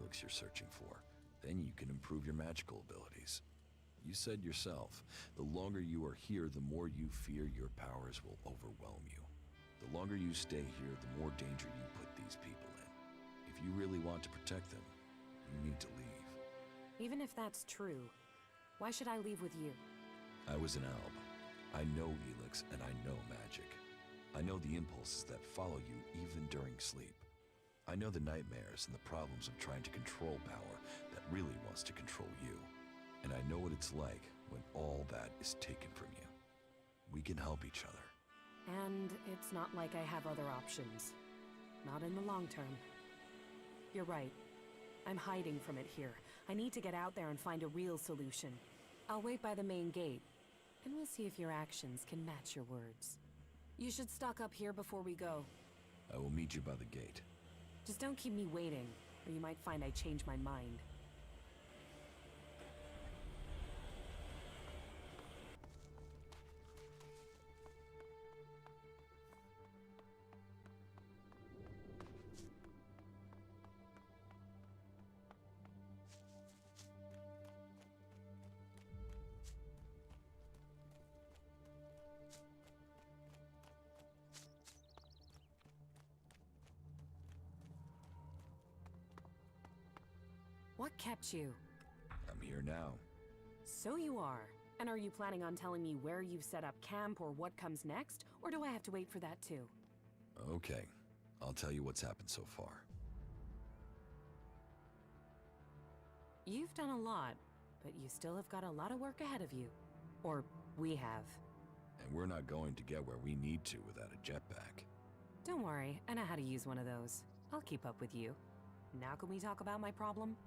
ELEX you're searching for. Then you can improve your magical abilities. You said yourself, the longer you are here, the more you fear your powers will overwhelm you. The longer you stay here, the more danger you put these people in. If you really want to protect them, you need to leave. Even if that's true, why should I leave with you? I was an alb. I know ELEX and I know magic. I know the impulses that follow you even during sleep. I know the nightmares and the problems of trying to control power that really wants to control you. And I know what it's like when all that is taken from you. We can help each other. And it's not like I have other options. Not in the long term. You're right. I'm hiding from it here. I need to get out there and find a real solution. I'll wait by the main gate, and we'll see if your actions can match your words. You should stock up here before we go. I will meet you by the gate. Just don't keep me waiting, or you might find I change my mind. What kept you? I'm here now. So you are. And are you planning on telling me where you've set up camp or what comes next? Or do I have to wait for that too? Okay, I'll tell you what's happened so far. You've done a lot, but you still have got a lot of work ahead of you. Or we have. And we're not going to get where we need to without a jetpack. Don't worry, I know how to use one of those. I'll keep up with you. Now can we talk about my problem?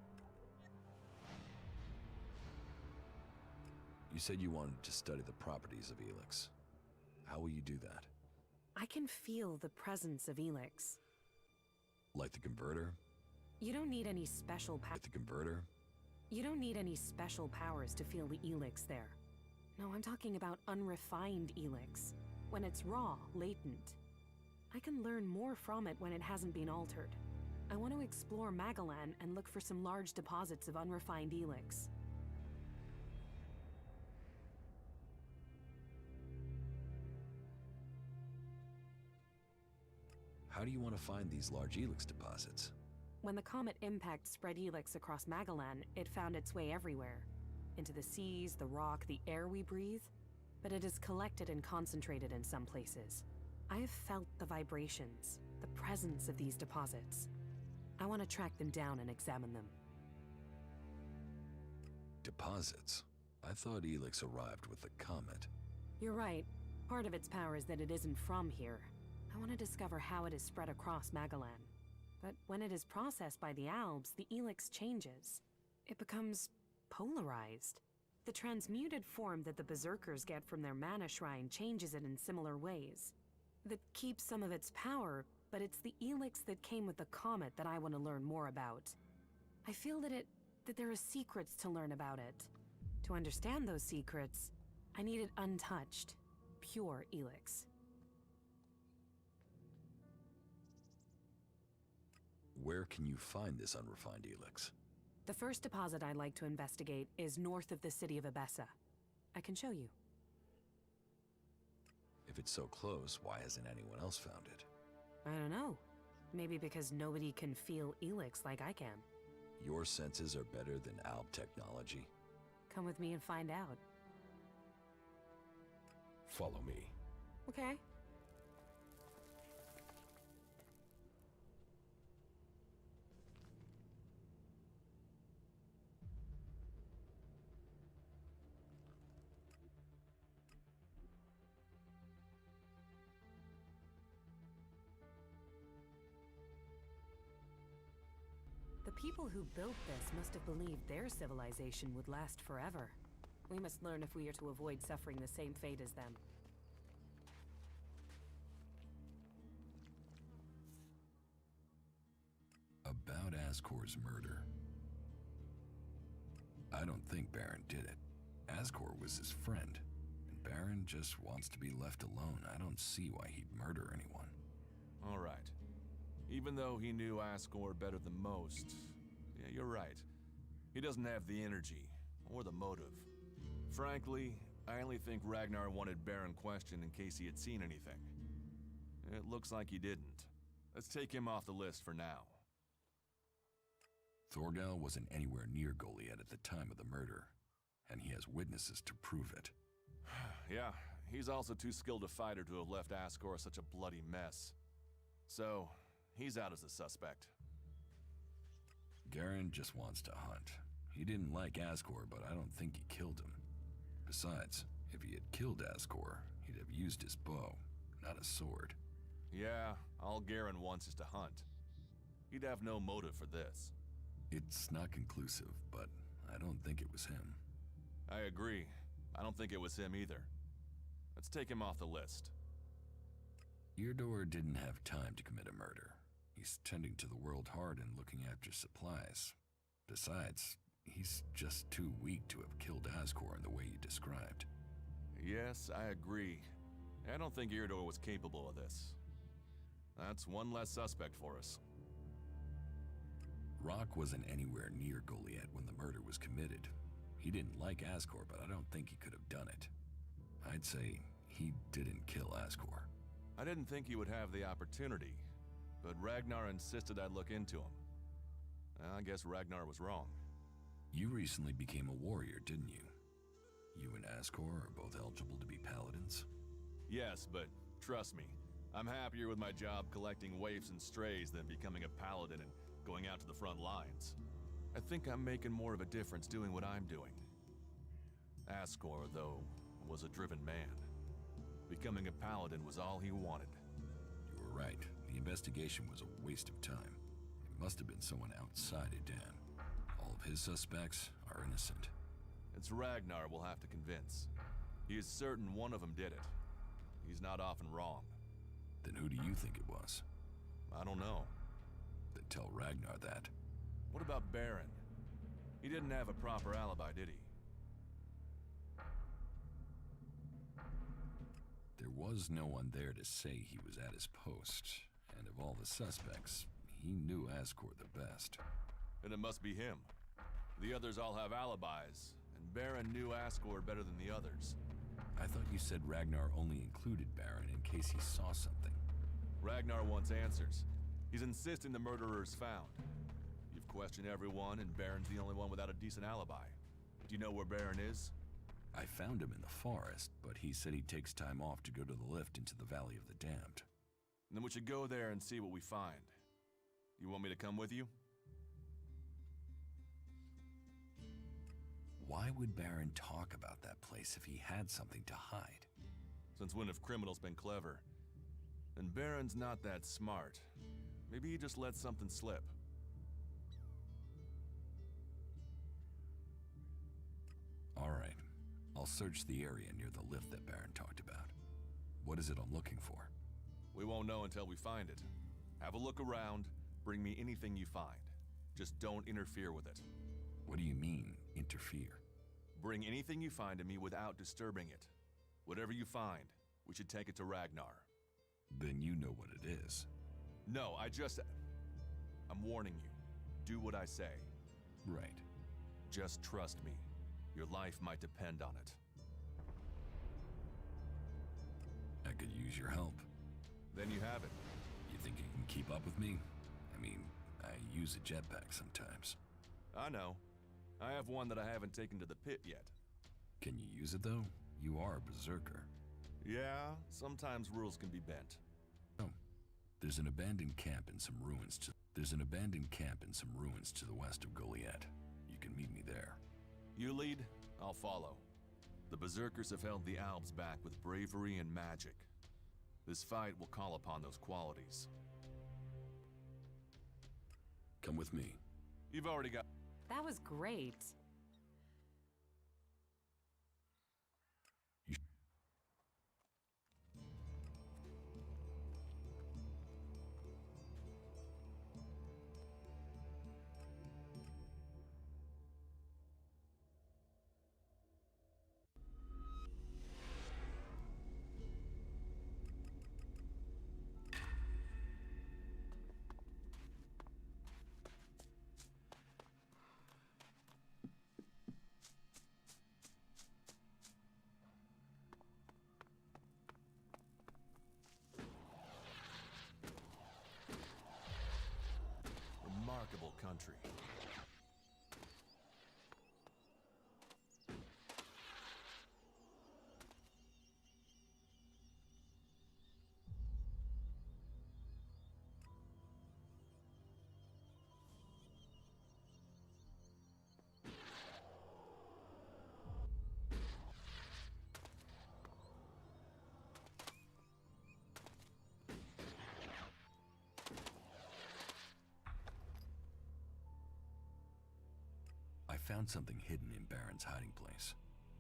You said you wanted to study the properties of ELEX. How will you do that? I can feel the presence of ELEX. Like the converter? You don't need any special Like the converter? You don't need any special powers to feel the ELEX there. No, I'm talking about unrefined ELEX. When it's raw, latent. I can learn more from it when it hasn't been altered. I want to explore Magalan and look for some large deposits of unrefined ELEX. How do you want to find these large ELEX deposits? When the comet impact spread ELEX across Magalan, it found its way everywhere. Into the seas, the rock, the air we breathe. But it is collected and concentrated in some places. I have felt the vibrations, the presence of these deposits. I want to track them down and examine them. Deposits? I thought ELEX arrived with the comet. You're right. Part of its power is that it isn't from here. I want to discover how it is spread across Magalan. But when it is processed by the Albs, the ELEX changes. It becomes polarized. The transmuted form that the Berserkers get from their mana shrine changes it in similar ways. That keeps some of its power, but it's the ELEX that came with the comet that I want to learn more about. I feel that there are secrets to learn about it. To understand those secrets, I need it untouched, pure ELEX. Where can you find this unrefined ELEX? The first deposit I'd like to investigate is north of the city of Abessa. I can show you. If it's so close, why hasn't anyone else found it? I don't know. Maybe because nobody can feel ELEX like I can. Your senses are better than ALB technology? Come with me and find out. Follow me. Okay. The people who built this must have believed their civilization would last forever. We must learn if we are to avoid suffering the same fate as them. About Ascor's murder. I don't think Baron did it. Ascor was his friend, and Baron just wants to be left alone. I don't see why he'd murder anyone. All right. Even though he knew Ascor better than most, yeah, you're right. He doesn't have the energy, or the motive. Frankly, I only think Ragnar wanted Baron questioned in case he had seen anything. It looks like he didn't. Let's take him off the list for now. Thorgal wasn't anywhere near Goliath at the time of the murder, and he has witnesses to prove it. Yeah, he's also too skilled a fighter to have left Asgore such a bloody mess. So, he's out as a suspect. Garen just wants to hunt. He didn't like Asgore, but I don't think he killed him. Besides, if he had killed Asgore, he'd have used his bow, not a sword. Yeah, all Garen wants is to hunt. He'd have no motive for this. It's not conclusive, but I don't think it was him. I agree. I don't think it was him either. Let's take him off the list. Eardor didn't have time to commit a murder. He's tending to the world hard and looking after supplies. Besides, he's just too weak to have killed Asgore in the way you described. Yes, I agree. I don't think Eardor was capable of this. That's one less suspect for us. Rock wasn't anywhere near Goliath when the murder was committed. He didn't like Asgore, but I don't think he could have done it. I'd say he didn't kill Asgore. I didn't think he would have the opportunity, but Ragnar insisted I look into him. I guess Ragnar was wrong. You recently became a warrior, didn't you? You and Asgore are both eligible to be paladins? Yes, but trust me, I'm happier with my job collecting waifs and strays than becoming a paladin and going out to the front lines. I think I'm making more of a difference doing what I'm doing. Asgore, though, was a driven man. Becoming a paladin was all he wanted. You were right. The investigation was a waste of time. It must have been someone outside Edan. All of his suspects are innocent. It's Ragnar we'll have to convince. He is certain one of them did it. He's not often wrong. Then who do you think it was? I don't know. Then tell Ragnar that. What about Baron? He didn't have a proper alibi, did he? There was no one there to say he was at his post, and of all the suspects, he knew Asgore the best. Then it must be him. The others all have alibis, and Baron knew Asgore better than the others. I thought you said Ragnar only included Baron in case he saw something. Ragnar wants answers. He's insisting the murderer is found. You've questioned everyone, and Baron's the only one without a decent alibi. Do you know where Baron is? I found him in the forest, but he said he takes time off to go to the lift into the Valley of the Damned. Then we should go there and see what we find. You want me to come with you? Why would Baron talk about that place if he had something to hide? Since when have criminals been clever? And Baron's not that smart. Maybe he just let something slip. All right. I'll search the area near the lift that Baron talked about. What is it I'm looking for? We won't know until we find it. Have a look around, bring me anything you find. Just don't interfere with it. What do you mean, interfere? Bring anything you find to me without disturbing it. Whatever you find, we should take it to Ragnar. Then you know what it is. No, I'm warning you. Do what I say. Right. Just trust me. Your life might depend on it. I could use your help. Then you have it. You think you can keep up with me? I mean, I use a jetpack sometimes. I know. I have one that I haven't taken to the pit yet. Can you use it though? You are a berserker. Yeah, sometimes rules can be bent. Oh. There's an abandoned camp in some ruins to the west of Goliath. You can meet me there. You lead, I'll follow. The Berserkers have held the Alps back with bravery and magic. This fight will call upon those qualities. Come with me. You've already got... That was great. country. I found something hidden in Baron's hiding place.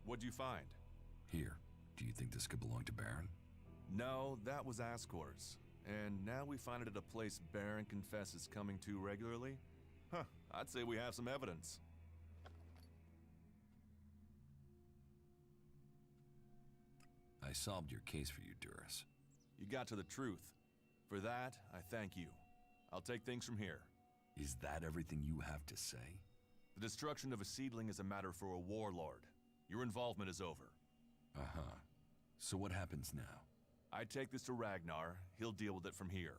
What'd you find? Here, do you think this could belong to Baron? No, that was Ascor's. And now we find it at a place Baron confesses coming to regularly? Huh, I'd say we have some evidence. I solved your case for you, Duras. You got to the truth. For that, I thank you. I'll take things from here. Is that everything you have to say? The destruction of a seedling is a matter for a warlord. Your involvement is over. Uh-huh. So what happens now? I take this to Ragnar. He'll deal with it from here.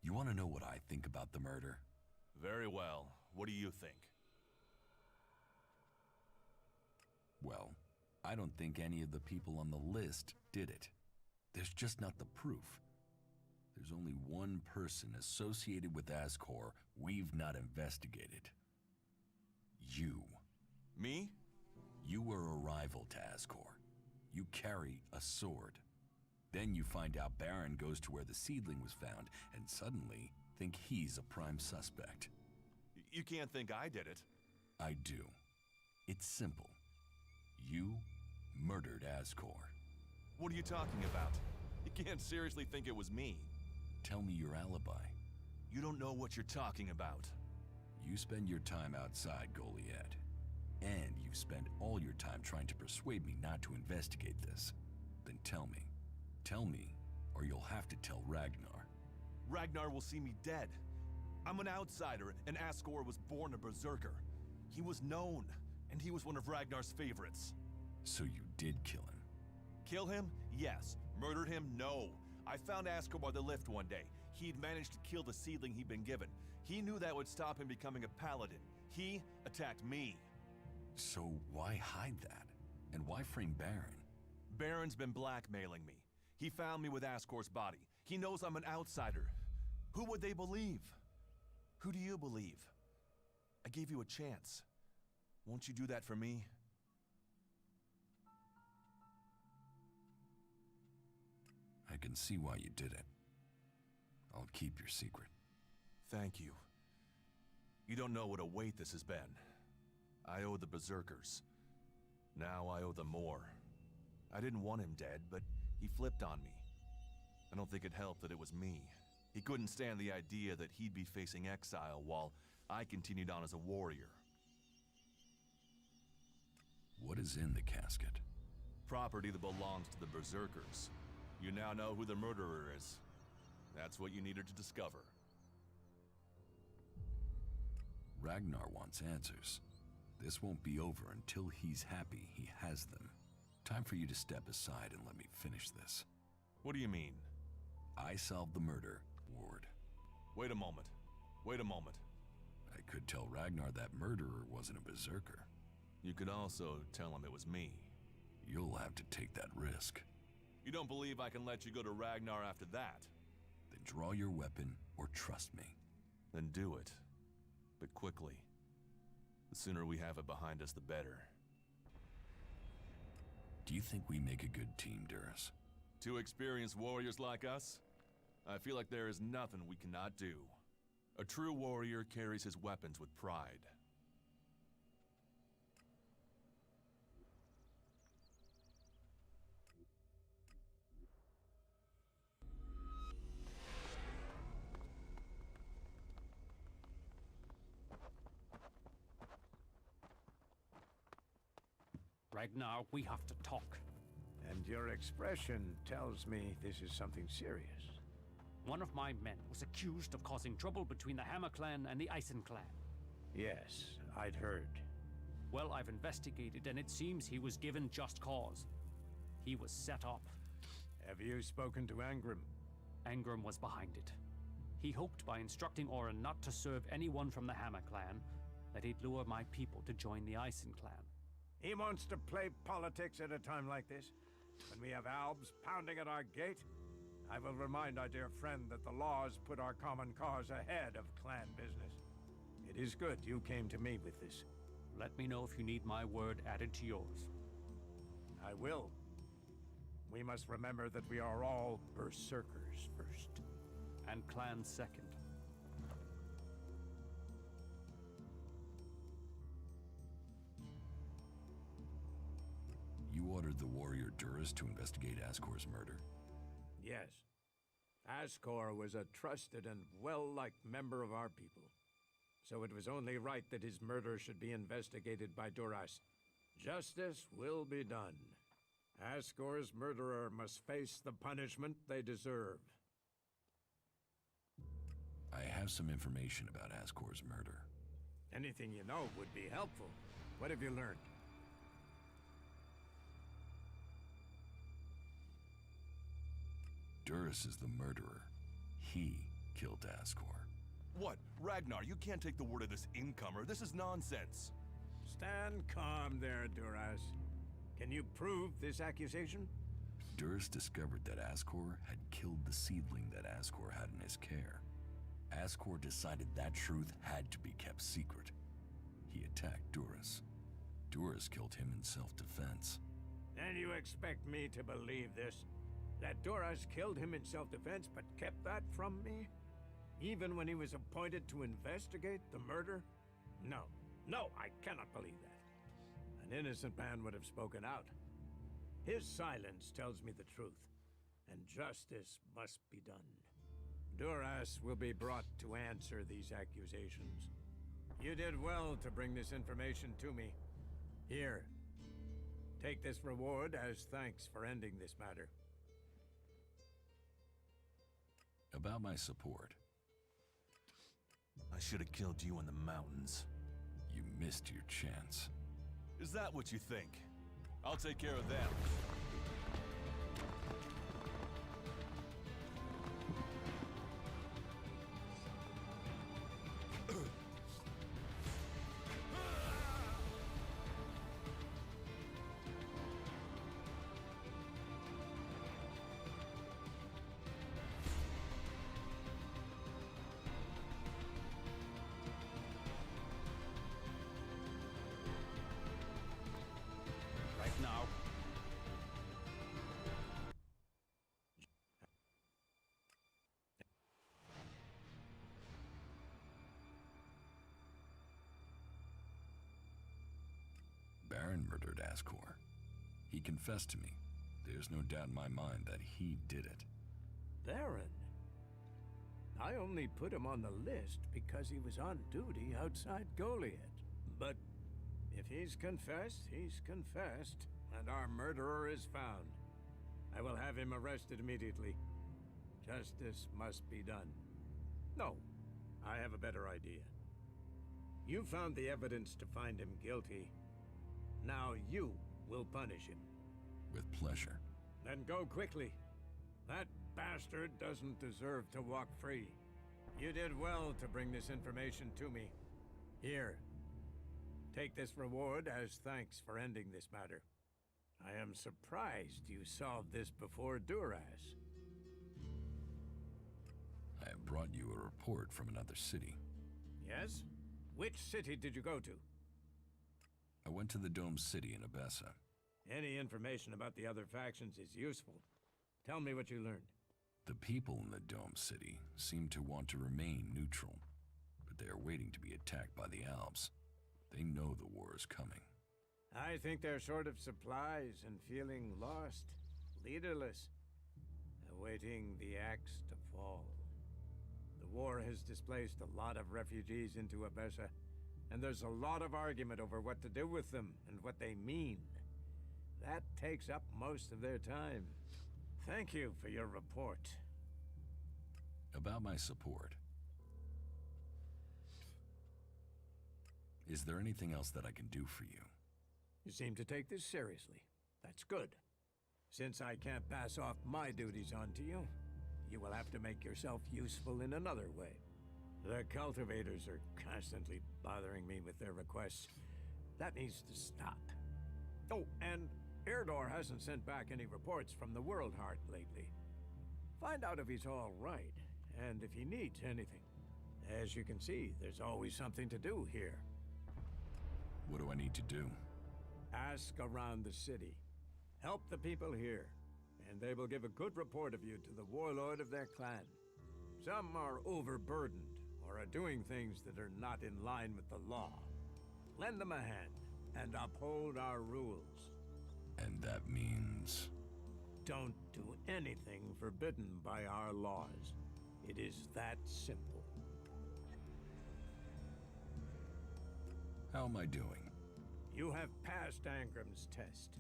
You want to know what I think about the murder? Very well. What do you think? Well, I don't think any of the people on the list did it. There's just not the proof. There's only one person associated with Ascor we've not investigated. You. Me? You were a rival to Ascor. You carry a sword. Then you find out Baron goes to where the seedling was found, and suddenly think he's a prime suspect. You can't think I did it. I do. It's simple. You murdered Ascor. What are you talking about? You can't seriously think it was me. Tell me your alibi. You don't know what you're talking about. You spend your time outside, Goliath. And you spend all your time trying to persuade me not to investigate this. Then tell me. Tell me, or you'll have to tell Ragnar. Ragnar will see me dead. I'm an outsider, and Ascor was born a Berserker. He was known, and he was one of Ragnar's favorites. So you did kill him? Kill him? Yes. Murdered him? No. I found Ascor by the lift one day. He'd managed to kill the seedling he'd been given. He knew that would stop him becoming a paladin. He attacked me. So why hide that? And why frame Baron? Baron's been blackmailing me. He found me with Ascor's body. He knows I'm an outsider. Who would they believe? Who do you believe? I gave you a chance. Won't you do that for me? I can see why you did it. I'll keep your secret. Thank you. You don't know what a weight this has been. I owe the Berserkers. Now I owe them more. I didn't want him dead, but he flipped on me. I don't think it helped that it was me. He couldn't stand the idea that he'd be facing exile while I continued on as a warrior. What is in the casket? Property that belongs to the Berserkers. You now know who the murderer is. That's what you needed to discover. Ragnar wants answers. This won't be over until he's happy he has them. Time for you to step aside and let me finish this. What do you mean? I solved the murder, Ward. Wait a moment. Wait a moment. I could tell Ragnar that murderer wasn't a Berserker. You could also tell him it was me. You'll have to take that risk. You don't believe I can let you go to Ragnar after that? Then draw your weapon or trust me. Then do it. But quickly. The sooner we have it behind us, the better. Do you think we make a good team, Duras? Two experienced warriors like us? I feel like there is nothing we cannot do. A true warrior carries his weapons with pride. Ragnar, we have to talk. And your expression tells me this is something serious. One of my men was accused of causing trouble between the Hammer clan and the Eisen clan. Yes, I'd heard. Well, I've investigated, and it seems he was given just cause. He was set up. Have you spoken to Angrim? Angrim was behind it. He hoped by instructing Orin not to serve anyone from the Hammer clan, that he'd lure my people to join the Ison clan. He wants to play politics at a time like this? When we have Albs pounding at our gate? I will remind our dear friend that the laws put our common cause ahead of clan business. It is good you came to me with this. Let me know if you need my word added to yours. I will. We must remember that we are all Berserkers first. And clans second. You ordered the warrior Duras to investigate Ascor's murder? Yes. Ascor was a trusted and well-liked member of our people. So it was only right that his murder should be investigated by Duras. Justice will be done. Ascor's murderer must face the punishment they deserve. I have some information about Ascor's murder. Anything you know would be helpful. What have you learned? Duras is the murderer. He killed Ascor. What? Ragnar, you can't take the word of this incomer. This is nonsense. Stand calm there, Duras. Can you prove this accusation? Duras discovered that Ascor had killed the seedling that Ascor had in his care. Ascor decided that truth had to be kept secret. He attacked Duras. Duras killed him in self-defense. And you expect me to believe this? That Duras killed him in self-defense but kept that from me? Even when he was appointed to investigate the murder? No. No, I cannot believe that. An innocent man would have spoken out. His silence tells me the truth, and justice must be done. Duras will be brought to answer these accusations. You did well to bring this information to me. Here, take this reward as thanks for ending this matter. About my support. I should have killed you in the mountains. You missed your chance. Is that what you think? I'll take care of them. Now. Baron murdered Ascor. He confessed to me. There's no doubt in my mind that he did it. Baron? I only put him on the list because he was on duty outside Goliath. But if he's confessed, and our murderer is found. I will have him arrested immediately. Justice must be done. No, I have a better idea. You found the evidence to find him guilty. Now you will punish him. With pleasure. Then go quickly. That bastard doesn't deserve to walk free. You did well to bring this information to me. Here. Take this reward as thanks for ending this matter. I am surprised you solved this before Duras. I have brought you a report from another city. Yes? Which city did you go to? I went to the Dome City in Abessa. Any information about the other factions is useful. Tell me what you learned. The people in the Dome City seem to want to remain neutral, but they are waiting to be attacked by the Alps. They know the war is coming. I think they're short of supplies and feeling lost, leaderless, awaiting the axe to fall. The war has displaced a lot of refugees into Abessa, and there's a lot of argument over what to do with them and what they mean. That takes up most of their time. Thank you for your report. About my support. Is there anything else that I can do for you? You seem to take this seriously. That's good. Since I can't pass off my duties on to you, you will have to make yourself useful in another way. The cultivators are constantly bothering me with their requests. That needs to stop. Oh, and Erdor hasn't sent back any reports from the World Heart lately. Find out if he's all right, and if he needs anything. As you can see, there's always something to do here. What do I need to do? Ask around the city. Help the people here, and they will give a good report of you to the warlord of their clan. Some are overburdened, or are doing things that are not in line with the law. Lend them a hand, and uphold our rules. And that means... Don't do anything forbidden by our laws. It is that simple. How am I doing? You have passed Angram's test.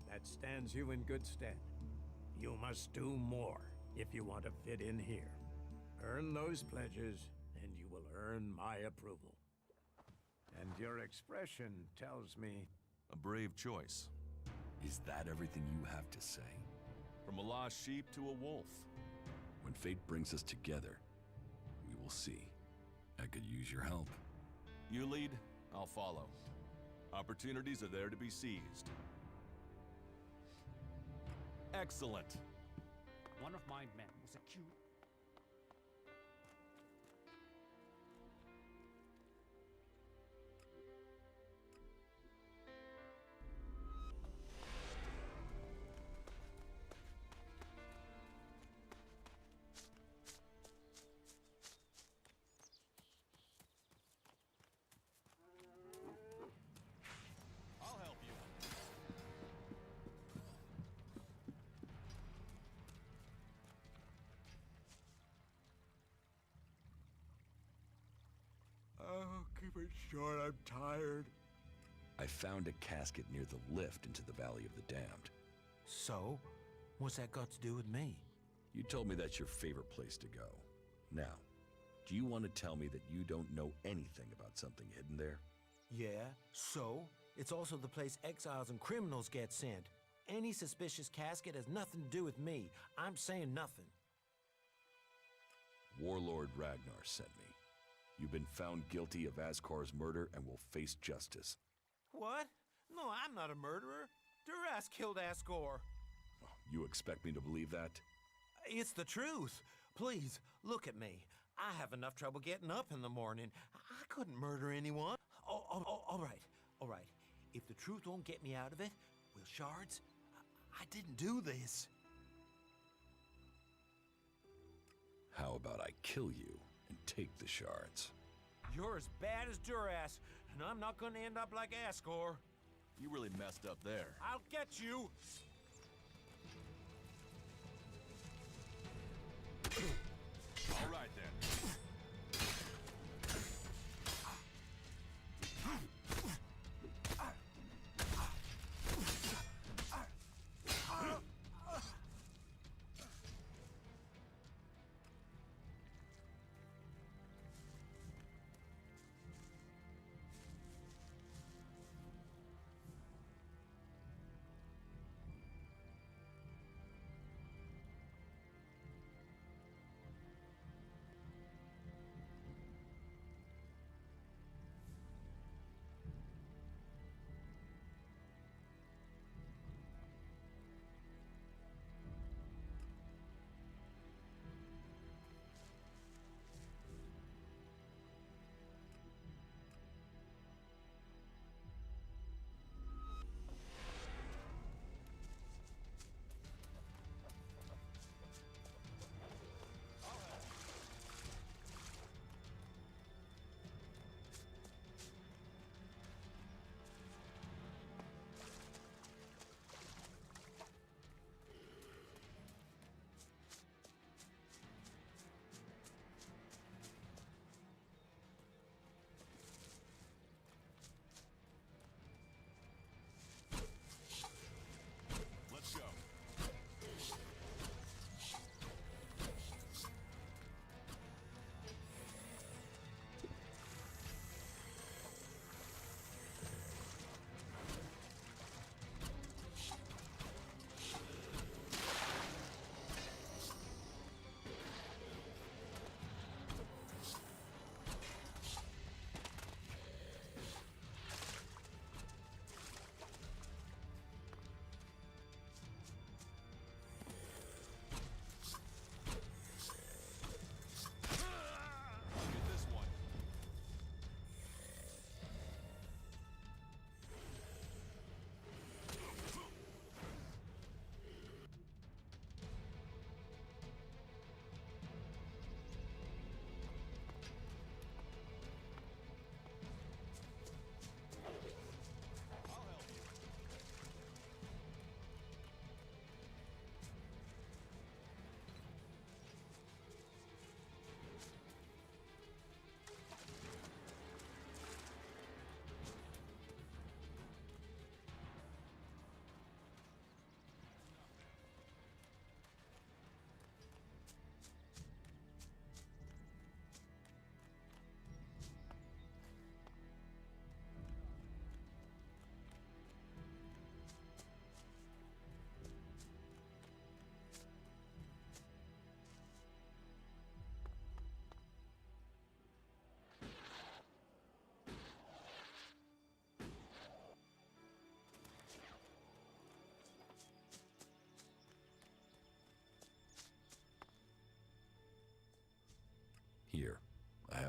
That stands you in good stead. You must do more if you want to fit in here. Earn those pledges, and you will earn my approval. And your expression tells me... A brave choice. Is that everything you have to say? From a lost sheep to a wolf. When fate brings us together, we will see. I could use your help. You lead, I'll follow. Opportunities are there to be seized. Excellent. One of my men was accused. I'll help you. Oh, keep it short, I'm tired. I found a casket near the lift into the Valley of the Damned. So? What's that got to do with me? You told me that's your favorite place to go. Now, do you want to tell me that you don't know anything about something hidden there? Yeah, so? It's also the place exiles and criminals get sent. Any suspicious casket has nothing to do with me. I'm saying nothing. Warlord Ragnar sent me. You've been found guilty of Askar's murder and will face justice. What? No, I'm not a murderer. Duras killed Asgore. Oh, you expect me to believe that? It's the truth. Please, look at me. I have enough trouble getting up in the morning. I couldn't murder anyone. All right. If the truth won't get me out of it, Will Shards, I didn't do this. How about I kill you and take the shards? You're as bad as Duras, and I'm not gonna end up like Asgore. You really messed up there. I'll get you! All right then.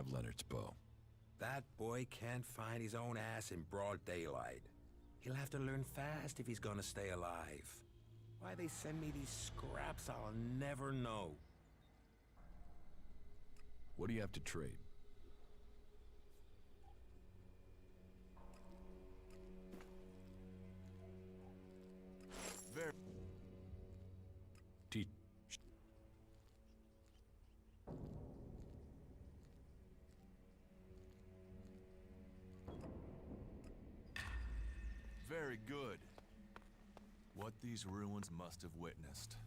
have Leonard's bow. That boy can't find his own ass in broad daylight. He'll have to learn fast if he's gonna stay alive. Why they send me these scraps, I'll never know. What do you have to trade? Very. Teach. Very good. What these ruins must have witnessed.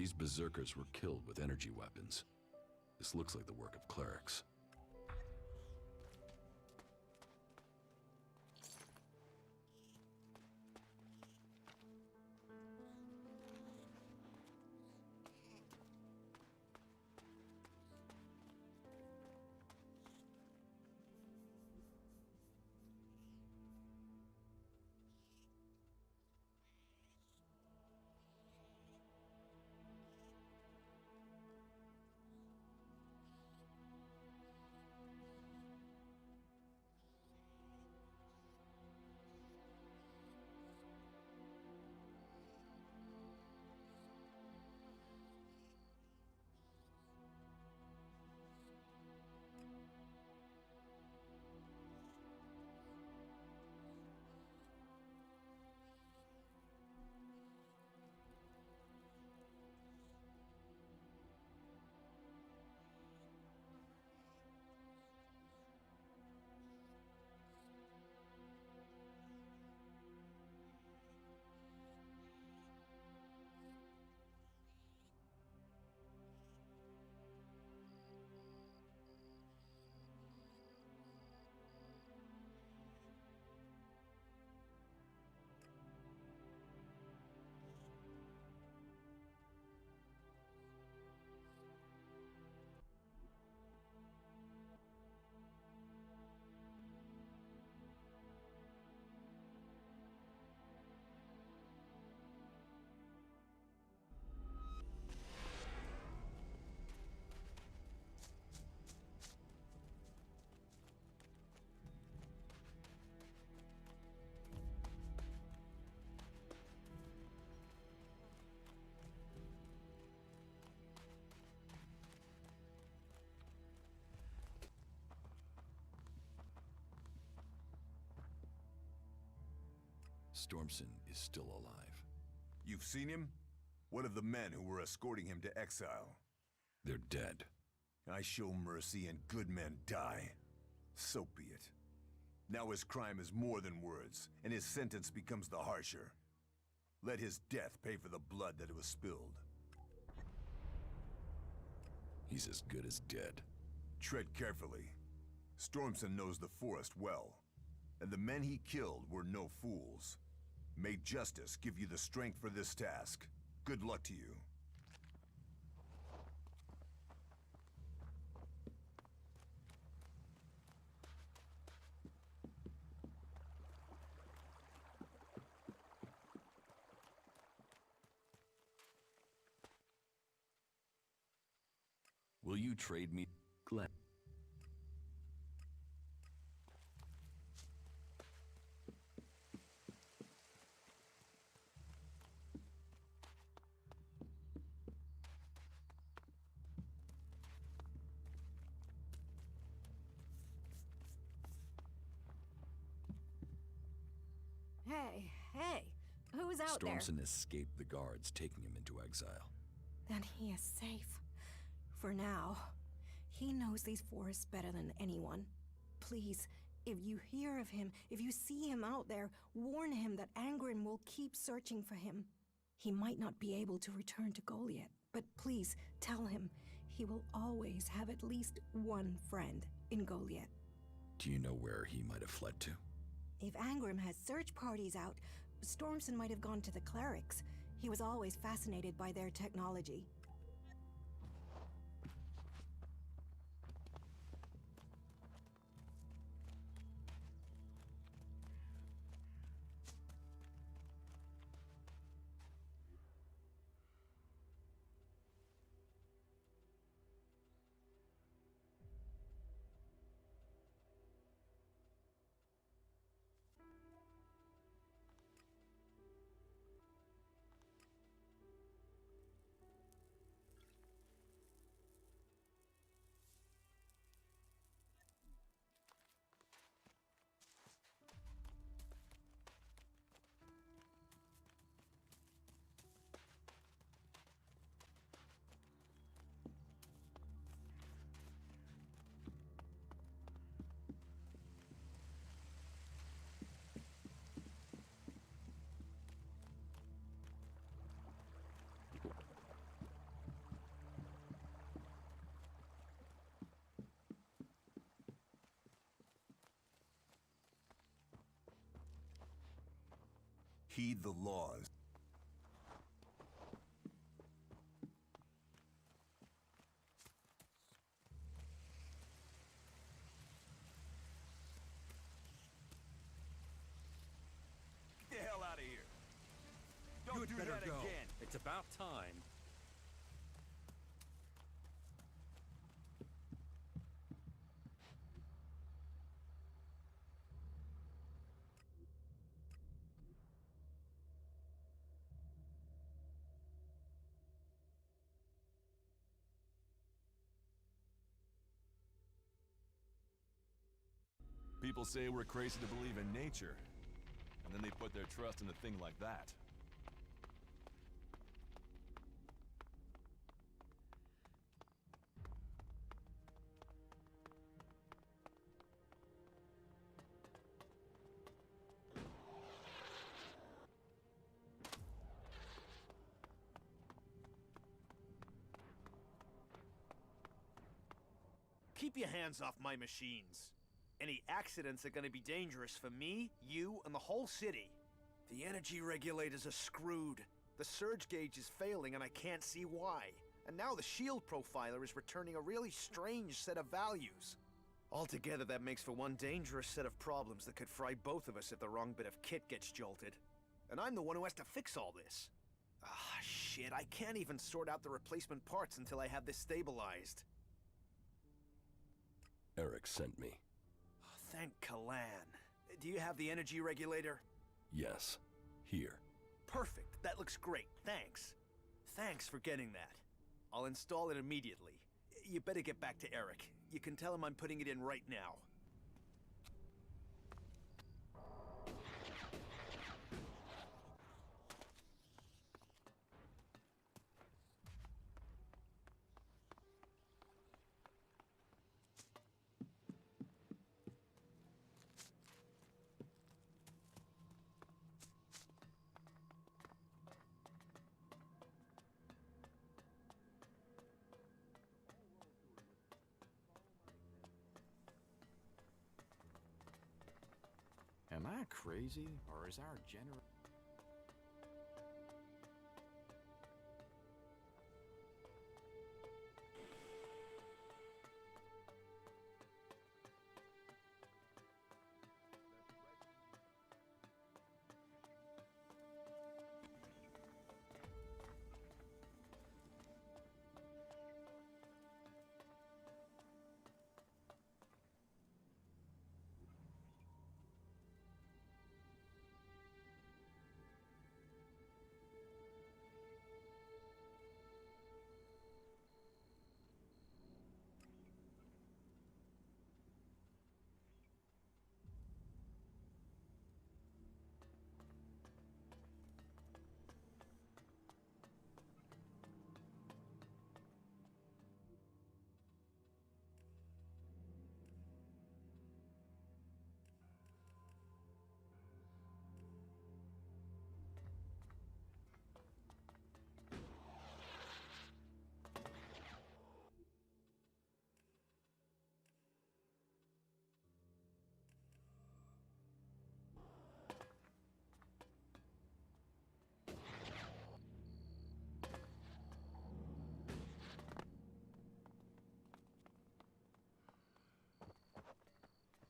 These Berserkers were killed with energy weapons. This looks like the work of clerics. Stormson is still alive. You've seen him? What of the men who were escorting him to exile? They're dead. I show mercy and good men die. So be it. Now his crime is more than words, and his sentence becomes the harsher. Let his death pay for the blood that was spilled. He's as good as dead. Tread carefully. Stormson knows the forest well, and the men he killed were no fools. May justice give you the strength for this task. Good luck to you. Will you trade me? Glenn. Hey, who's out there? Stormson escaped the guards, taking him into exile. Then he is safe. For now. He knows these forests better than anyone. Please, if you hear of him, if you see him out there, warn him that Angren will keep searching for him. He might not be able to return to Goliath, but please tell him he will always have at least one friend in Goliath. Do you know where he might have fled to? If Angrim has search parties out, Stormson might have gone to the clerics. He was always fascinated by their technology. Heed the laws. Get the hell out of here. Don't do that again. It's about time. People say we're crazy to believe in nature, and then they put their trust in a thing like that. Keep your hands off my machines. Any accidents are gonna be dangerous for me, you, and the whole city. The energy regulators are screwed. The surge gauge is failing and I can't see why. And now the shield profiler is returning a really strange set of values. Altogether, that makes for one dangerous set of problems that could fry both of us if the wrong bit of kit gets jolted. And I'm the one who has to fix all this. Ah, shit, I can't even sort out the replacement parts until I have this stabilized. Eric sent me. Thank Kalan. Do you have the energy regulator? Yes. Here. Perfect. That looks great. Thanks. Thanks for getting that. I'll install it immediately. You better get back to Eric. You can tell him I'm putting it in right now. Am I crazy, or is our general...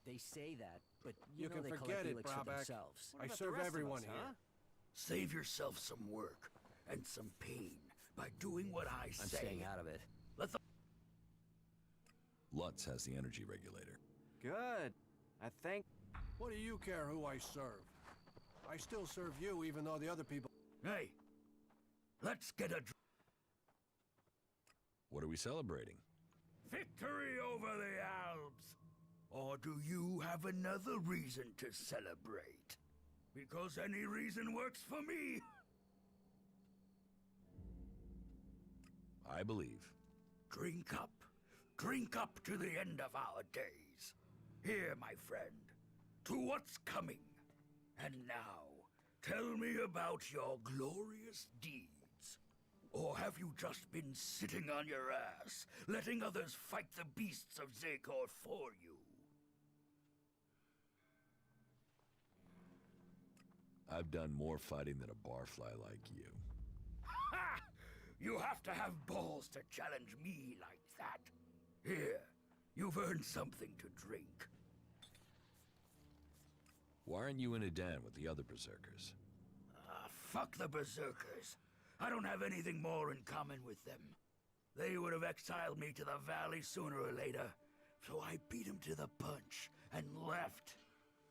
They say that, but You know can they forget collect it, ELEX for Brabeck. themselves. I serve everyone here. Save yourself some work and some pain by doing what I say. I'm staying out of it. Let the... Lutz has the energy regulator. Good. I think... What do you care who I serve? I still serve you, even though the other people... Hey, let's get a... What are we celebrating? Victory over the Alps! Or do you have another reason to celebrate? Because any reason works for me! I believe. Drink up. Drink up to the end of our days. Here, my friend, to what's coming. And now, tell me about your glorious deeds. Or have you just been sitting on your ass, letting others fight the beasts of Zekor for you? I've done more fighting than a barfly like you. Ha! You have to have balls to challenge me like that. Here, you've earned something to drink. Why aren't you in a den with the other Berserkers? Fuck the Berserkers. I don't have anything more in common with them. They would have exiled me to the valley sooner or later, so I beat them to the punch and left.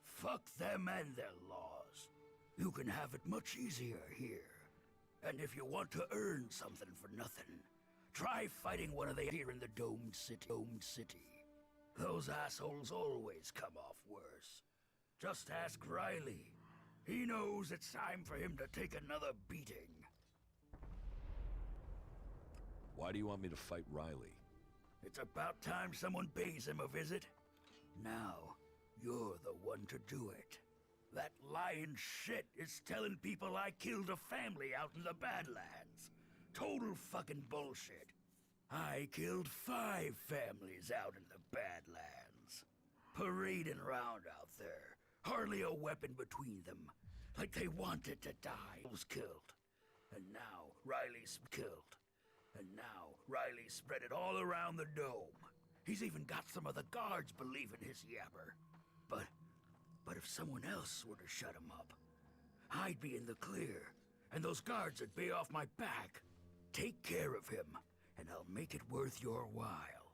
Fuck them and their laws. You can have it much easier here. And if you want to earn something for nothing, try fighting one of the here in the domed city. Those assholes always come off worse. Just ask Riley. He knows it's time for him to take another beating. Why do you want me to fight Riley? It's about time someone pays him a visit. Now, you're the one to do it. That lying shit is telling people I killed a family out in the Badlands. Total fucking bullshit. I killed 5 families out in the Badlands. Parading around out there. Hardly a weapon between them. Like they wanted to die. Was killed. And now Riley's killed. And now Riley spread it all around the dome. He's even got some of the guards believing his yapper. But if someone else were to shut him up, I'd be in the clear, and those guards would be off my back. Take care of him, and I'll make it worth your while.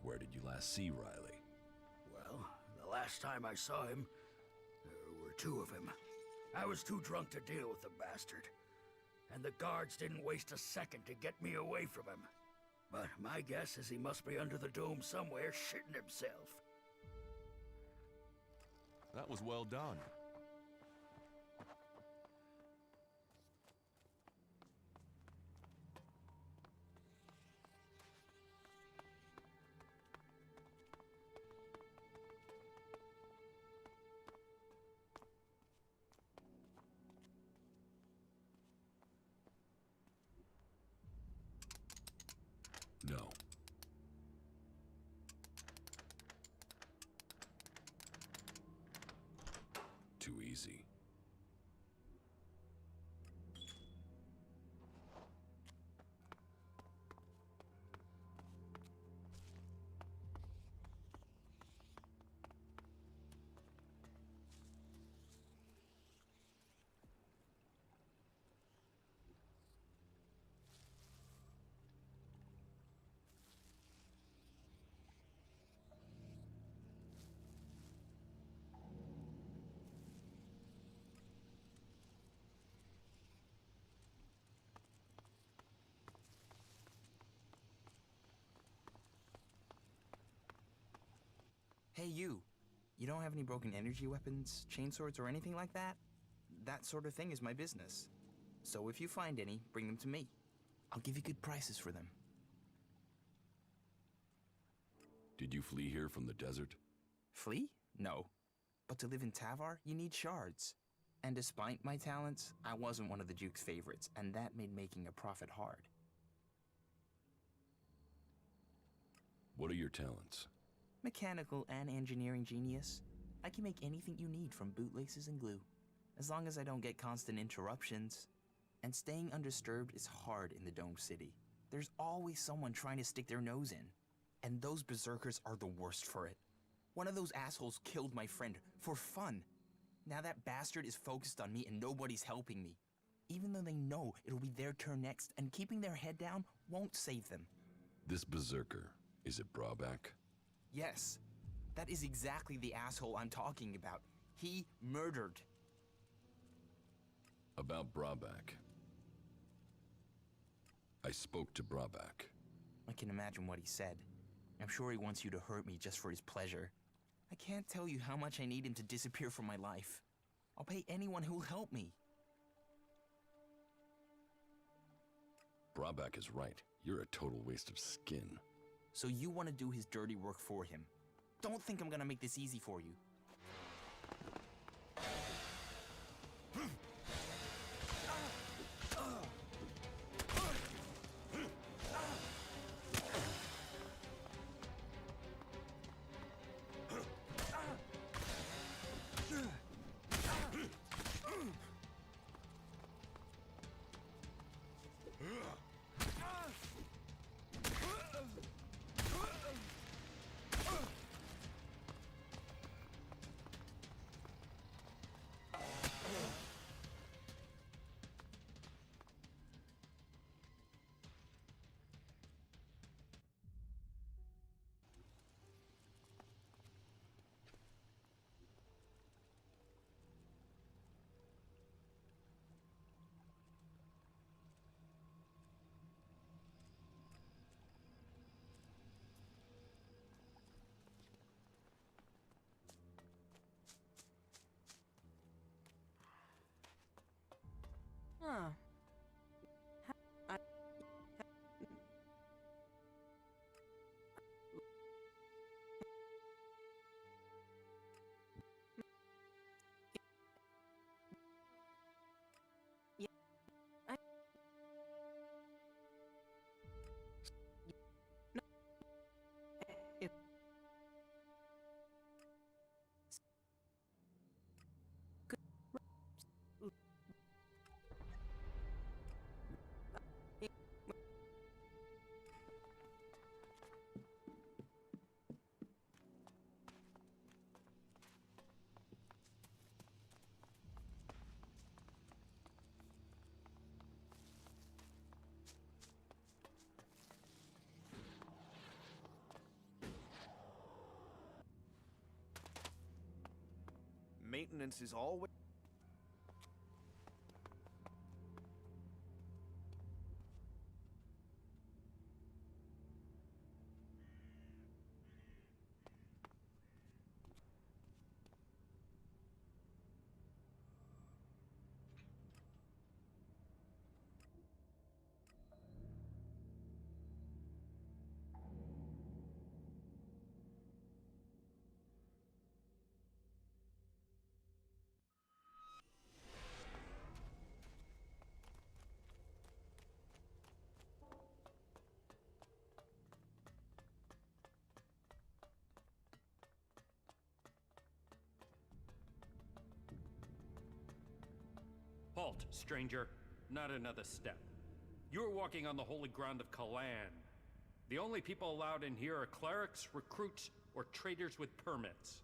Where did you last see Riley? Well, the last time I saw him, there were 2 of him. I was too drunk to deal with the bastard. And the guards didn't waste a second to get me away from him. But my guess is he must be under the dome somewhere, shitting himself. That was well done. No. Too easy. Hey, you. You don't have any broken energy weapons, chainswords, or anything like that? That sort of thing is my business. So if you find any, bring them to me. I'll give you good prices for them. Did you flee here from the desert? Flee? No. But to live in Tavar, you need shards. And despite my talents, I wasn't one of the Duke's favorites, and that made making a profit hard. What are your talents? Mechanical and engineering genius. I can make anything you need from bootlaces and glue. As long as I don't get constant interruptions. And staying undisturbed is hard in the domed city. There's always someone trying to stick their nose in. And those berserkers are the worst for it. One of those assholes killed my friend for fun. Now that bastard is focused on me and nobody's helping me. Even though they know it'll be their turn next, and keeping their head down won't save them. This berserker, is it Brabak? Yes, that is exactly the asshole I'm talking about. He murdered. About Brabak. I spoke to Brabak. I can imagine what he said. I'm sure he wants you to hurt me just for his pleasure. I can't tell you how much I need him to disappear from my life. I'll pay anyone who'll help me. Brabak is right. You're a total waste of skin. So you want to do his dirty work for him. Don't think I'm gonna make this easy for you. maintenance is always... Halt, stranger. Not another step. You're walking on the holy ground of Kalan. The only people allowed in here are clerics, recruits, or traders with permits.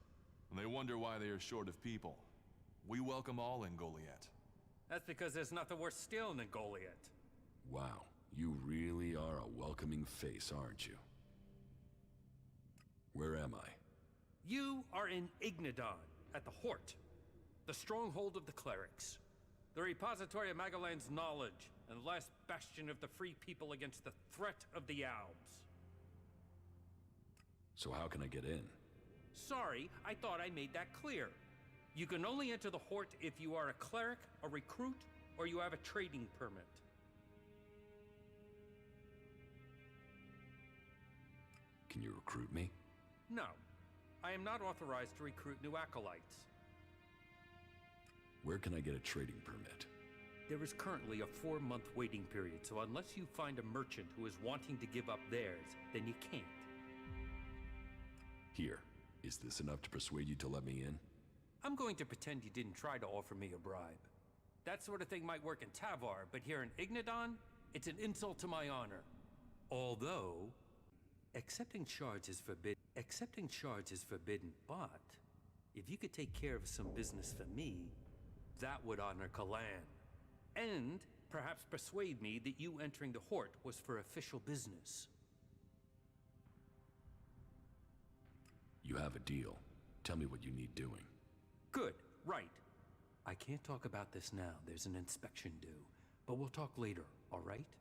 They wonder why they are short of people. We welcome all in Goliath. That's because there's nothing worse still than Goliath. Wow, you really are a welcoming face, aren't you? Where am I? You are in Ignadon, at the Hort, the stronghold of the clerics. The repository of Magellan's knowledge, and the last bastion of the free people against the threat of the Albs. So how can I get in? Sorry, I thought I made that clear. You can only enter the Hort if you are a cleric, a recruit, or you have a trading permit. Can you recruit me? No. I am not authorized to recruit new acolytes. Where can I get a trading permit? There is currently a 4-month waiting period, so unless you find a merchant who is wanting to give up theirs, then you can't. Here, is this enough to persuade you to let me in? I'm going to pretend you didn't try to offer me a bribe. That sort of thing might work in Tavar, but here in Ignadon, it's an insult to my honor. Although, accepting charge is forbidden. Accepting charge is forbidden, but if you could take care of some business for me, that would honor Kalan. And perhaps persuade me that you entering the Hort was for official business. You have a deal. Tell me what you need doing. Good, right. I can't talk about this now. There's an inspection due. But we'll talk later, all right?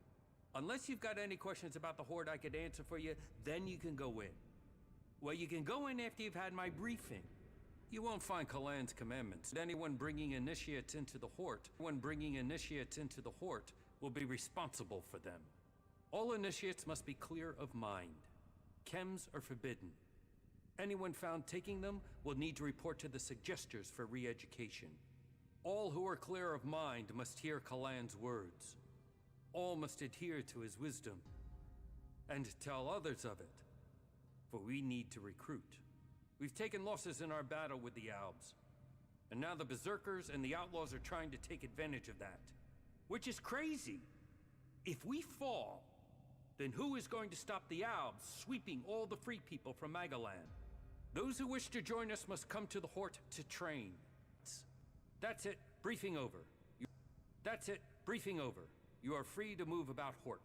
Unless you've got any questions about the Horde I could answer for you, then you can go in. Well, you can go in after you've had my briefing. You won't find Kalan's commandments. Anyone bringing initiates into the Hort, will be responsible for them. All initiates must be clear of mind. Chems are forbidden. Anyone found taking them will need to report to the suggesters for re-education. All who are clear of mind must hear Kalan's words. All must adhere to his wisdom, and tell others of it. For we need to recruit. We've taken losses in our battle with the Albs, and now the Berserkers and the Outlaws are trying to take advantage of that. Which is crazy. If we fall, then who is going to stop the Albs sweeping all the free people from Magellan? Those who wish to join us must come to the Hort to train. That's it. Briefing over. That's it. Briefing over. You are free to move about Hort.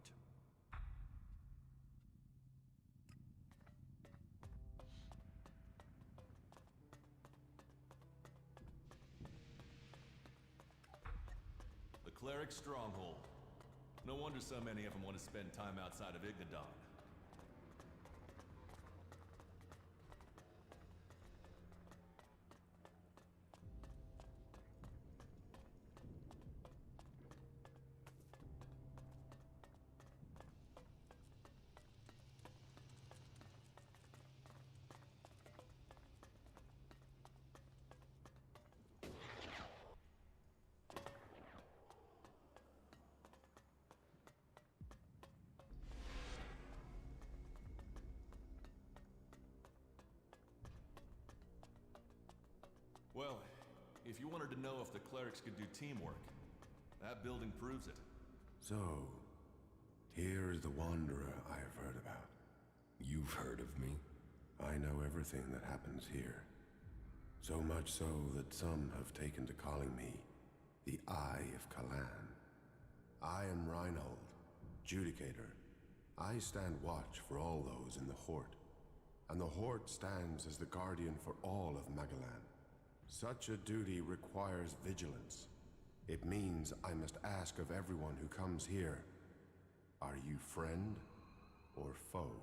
The Cleric Stronghold. No wonder so many of them want to spend time outside of Ignadon. Well, if you wanted to know if the clerics could do teamwork, that building proves it. So, here is the Wanderer I have heard about. You've heard of me? I know everything that happens here. So much so that some have taken to calling me the Eye of Kalan. I am Reinhold, Judicator. I stand watch for all those in the Hort, and the Hort stands as the guardian for all of Magellan. Such a duty requires vigilance. It means I must ask of everyone who comes here, are you friend or foe?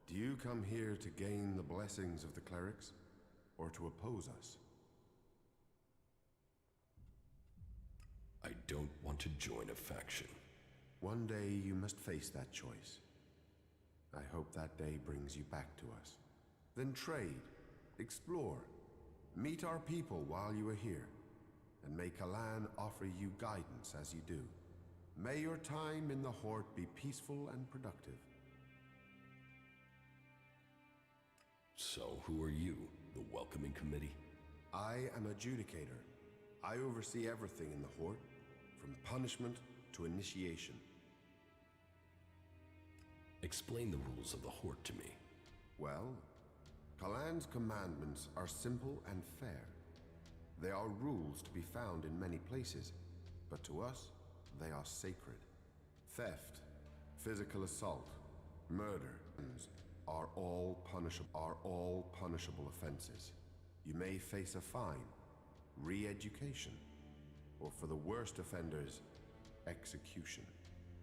Do you come here to gain the blessings of the clerics, or to oppose us? I don't want to join a faction. One day you must face that choice. I hope that day brings you back to us. Then trade, explore, meet our people while you are here, and may Kalan offer you guidance as you do. May your time in the Horde be peaceful and productive. So who are you, the welcoming committee? I am adjudicator. I oversee everything in the Horde, from punishment to initiation. Explain the rules of the Horde to me. Well, Kalan's commandments are simple and fair. They are rules to be found in many places, but to us, they are sacred. Theft, physical assault, murder are all punishable offenses. You may face a fine, re-education, or for the worst offenders, execution.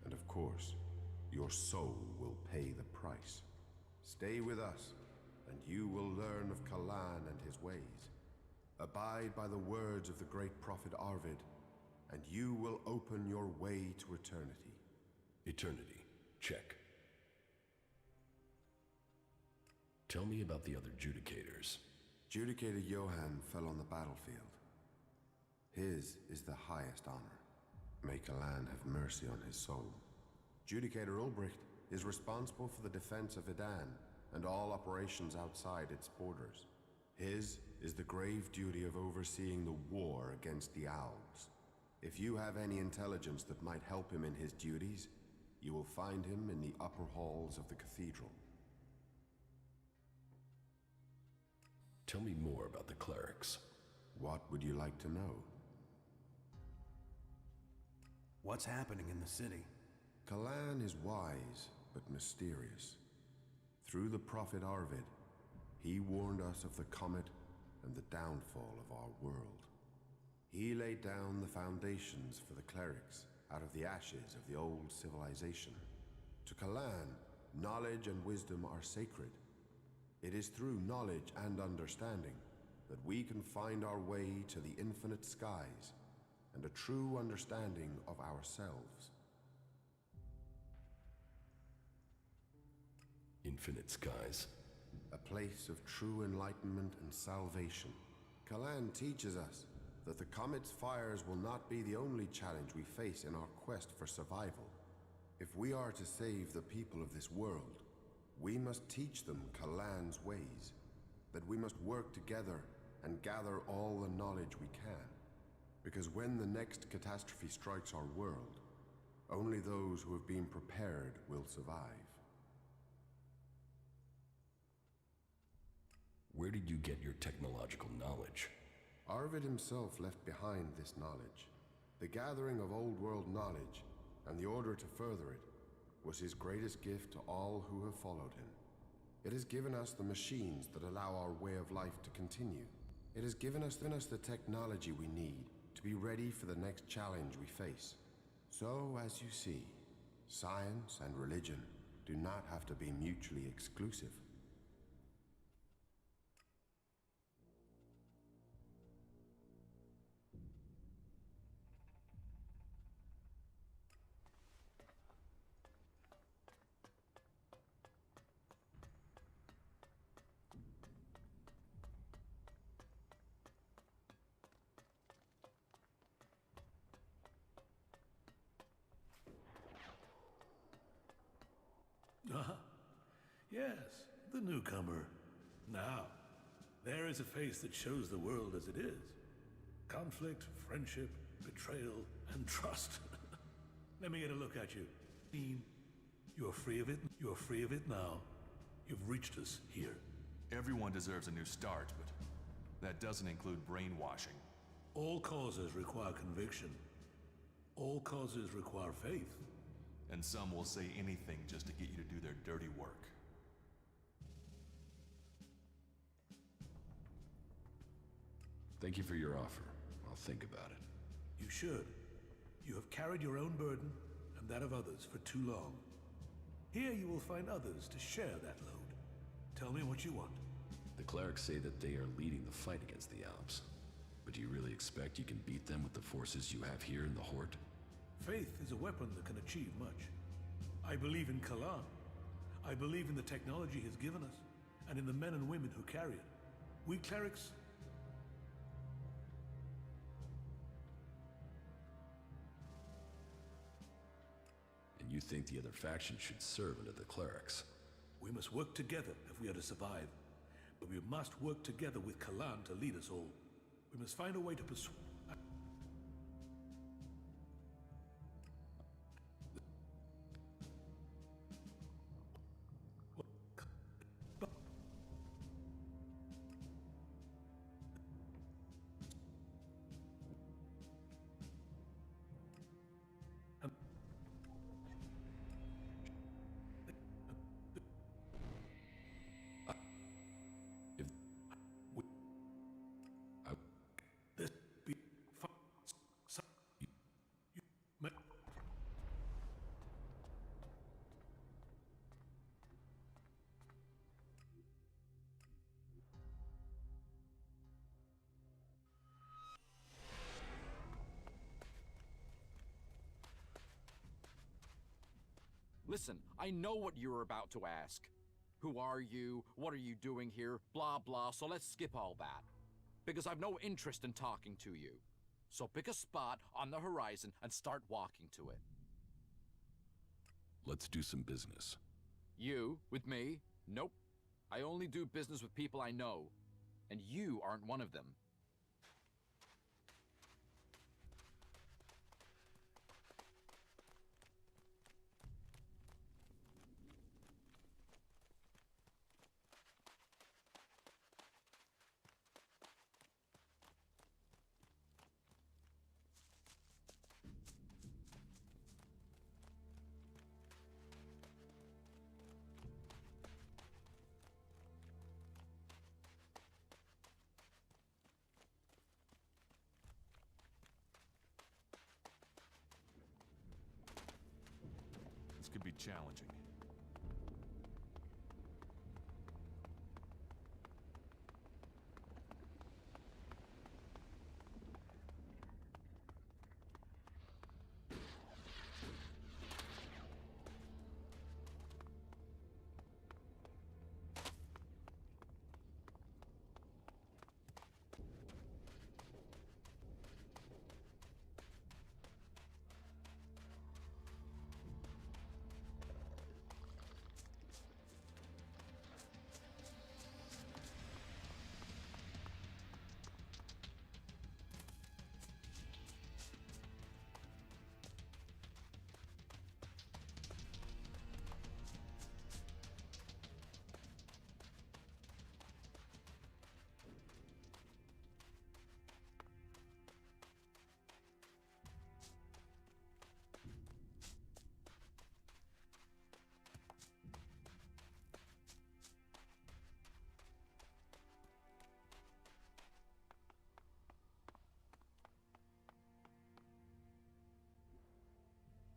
And of course, your soul will pay the price. Stay with us, and you will learn of Kalan and his ways. Abide by the words of the great prophet Arvid, and you will open your way to eternity. Eternity. Check. Tell me about the other Judicators. Judicator Johann fell on the battlefield. His is the highest honor. May Kalan have mercy on his soul. Judicator Ulbricht is responsible for the defense of Edan and all operations outside its borders. His is the grave duty of overseeing the war against the Owls. If you have any intelligence that might help him in his duties, you will find him in the upper halls of the cathedral. Tell me more about the clerics. What would you like to know? What's happening in the city? Kalan is wise, but mysterious. Through the prophet Arvid, he warned us of the comet and the downfall of our world. He laid down the foundations for the clerics out of the ashes of the old civilization. To Kalan, knowledge and wisdom are sacred. It is through knowledge and understanding that we can find our way to the infinite skies and a true understanding of ourselves. Infinite skies. A place of true enlightenment and salvation. Kalan teaches us that the comet's fires will not be the only challenge we face in our quest for survival. If we are to save the people of this world, we must teach them Kalan's ways, that we must work together and gather all the knowledge we can. Because when the next catastrophe strikes our world, only those who have been prepared will survive. Where did you get your technological knowledge? Arvid himself left behind this knowledge. The gathering of old world knowledge, and the order to further it, was his greatest gift to all who have followed him. It has given us the machines that allow our way of life to continue. It has given us the technology we need to be ready for the next challenge we face. So, as you see, science and religion do not have to be mutually exclusive. Yes, the newcomer. Now, there is a face that shows the world as it is. Conflict, friendship, betrayal, and trust. Let me get a look at you. You're free of it. You're free of it now. You've reached us here. Everyone deserves a new start, but that doesn't include brainwashing. All causes require conviction. All causes require faith. And some will say anything just to get you to do their dirty work. Thank you for your offer. I'll think about it. You should. You have carried your own burden and that of others for too long. Here you will find others to share that load. Tell me what you want. The clerics say that they are leading the fight against the Alps. But do you really expect you can beat them with the forces you have here in the Horde? Faith is a weapon that can achieve much. I believe in Kalan. I believe in the technology he's given us, and in the men and women who carry it. We clerics... And you think the other faction should serve under the clerics? We must work together if we are to survive. But we must work together with Kalan to lead us all. We must find a way to persuade... Listen, I know what you're about to ask. Who are you? What are you doing here? Blah, blah, so let's skip all that. Because I've no interest in talking to you. So pick a spot on the horizon and start walking to it. Let's do some business. You? With me? Nope. I only do business with people I know. And you aren't one of them. This could be challenging.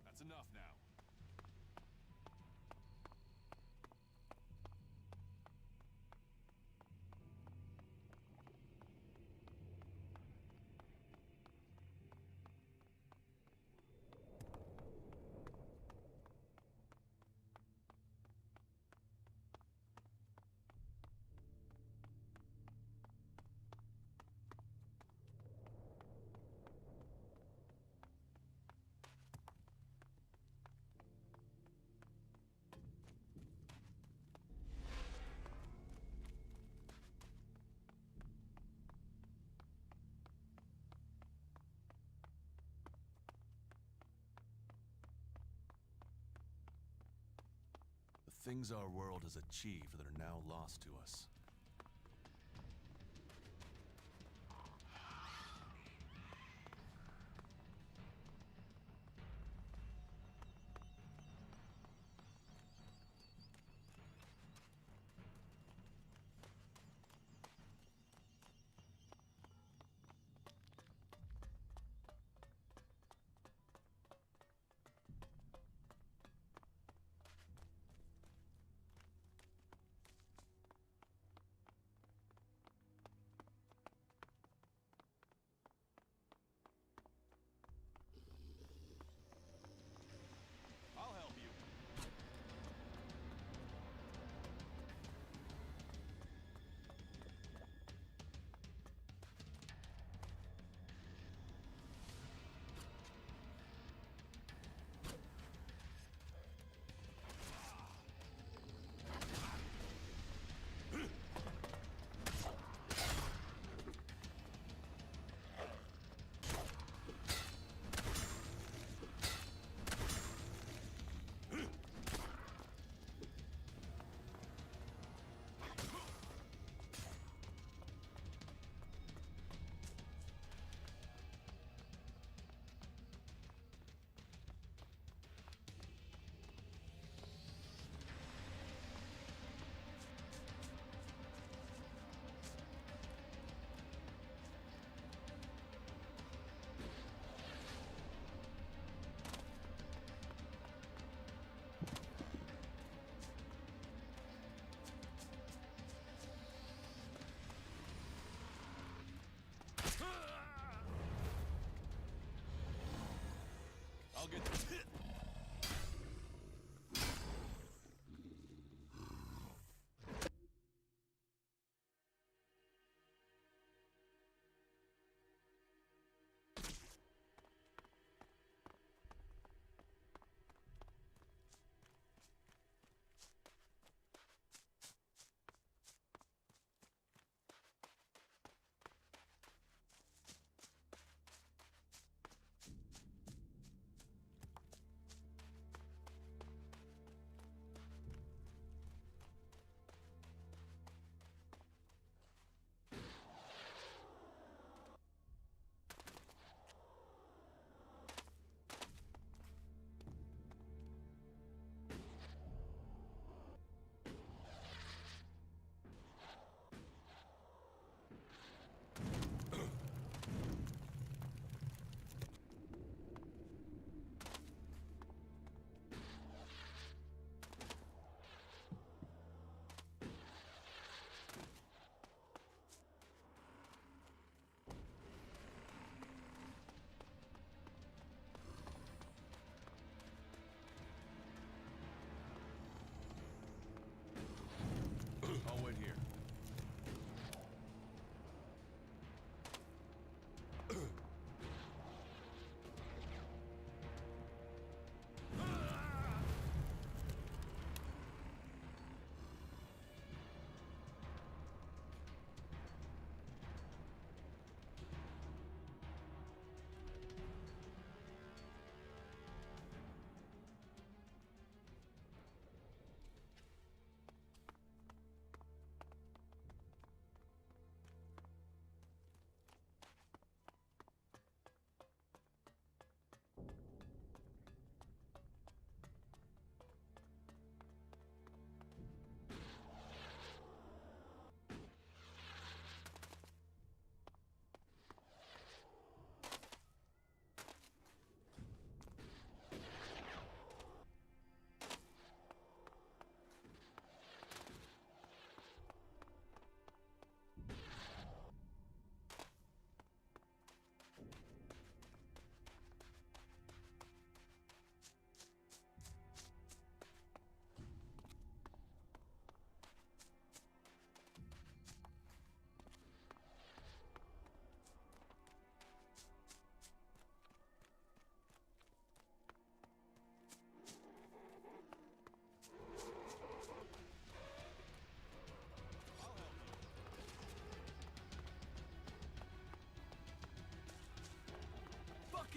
That's enough now. The things our world has achieved that are now lost to us.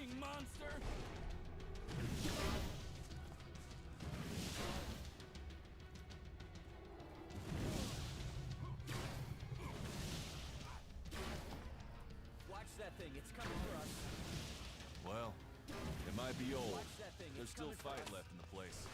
fucking monster! Watch that thing, it's coming for us. Well, it might be old. Watch that thing, There's it's still coming for fight us. left in the place.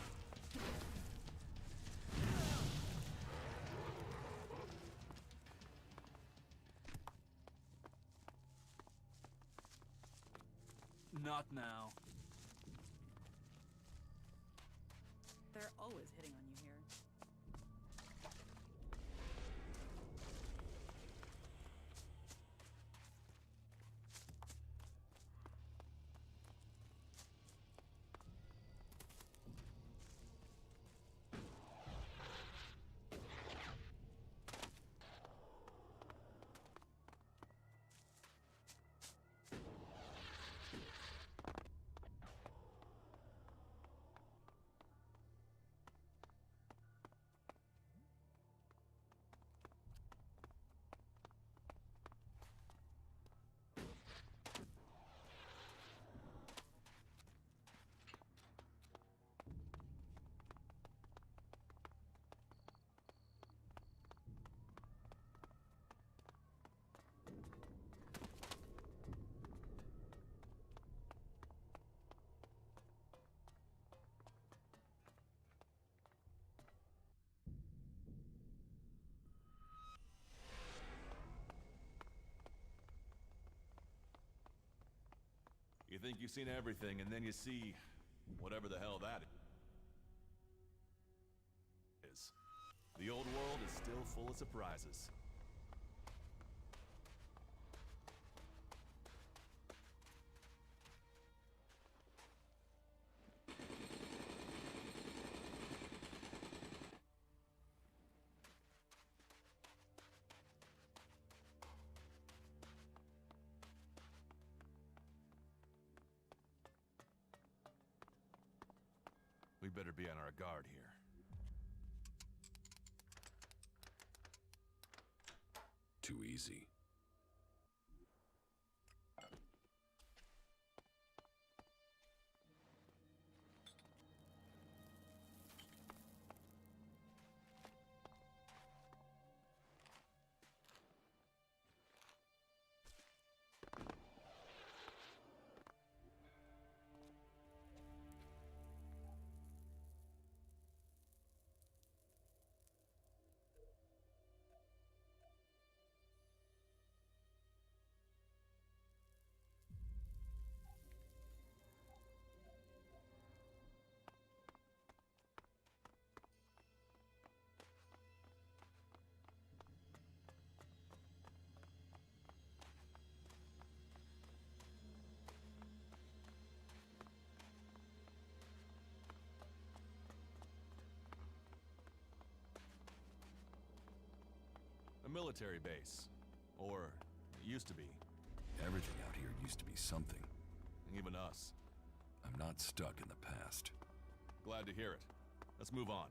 Not now. They're always hitting on you here. You think you've seen everything, and then you see whatever the hell that is. The old world is still full of surprises. We better be on our guard here. Too easy. A military base. Or it used to be. Everything out here used to be something. Even us. I'm not stuck in the past. Glad to hear it. Let's move on.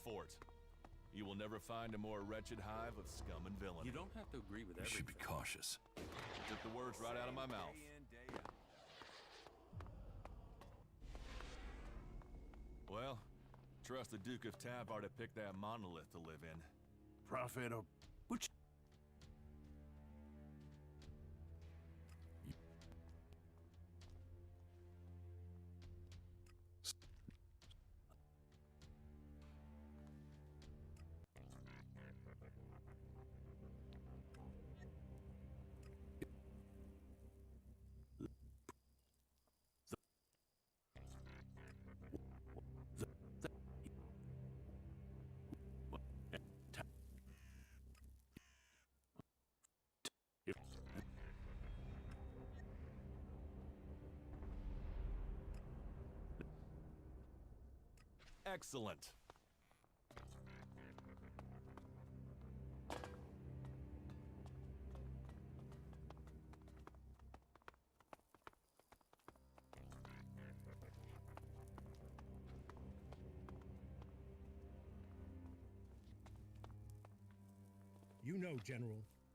fort. You will never find a more wretched hive of scum and villainy. You don't have to agree with You everything. should be cautious. Took the words right out of my mouth. Well, trust the Duke of Tavar to pick that monolith to live in. Prophet or... Which... Excellent. You know, General.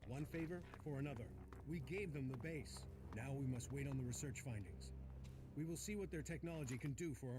One favor for another. We gave them the base. Now we must wait on the research findings. We will see what their technology can do for our...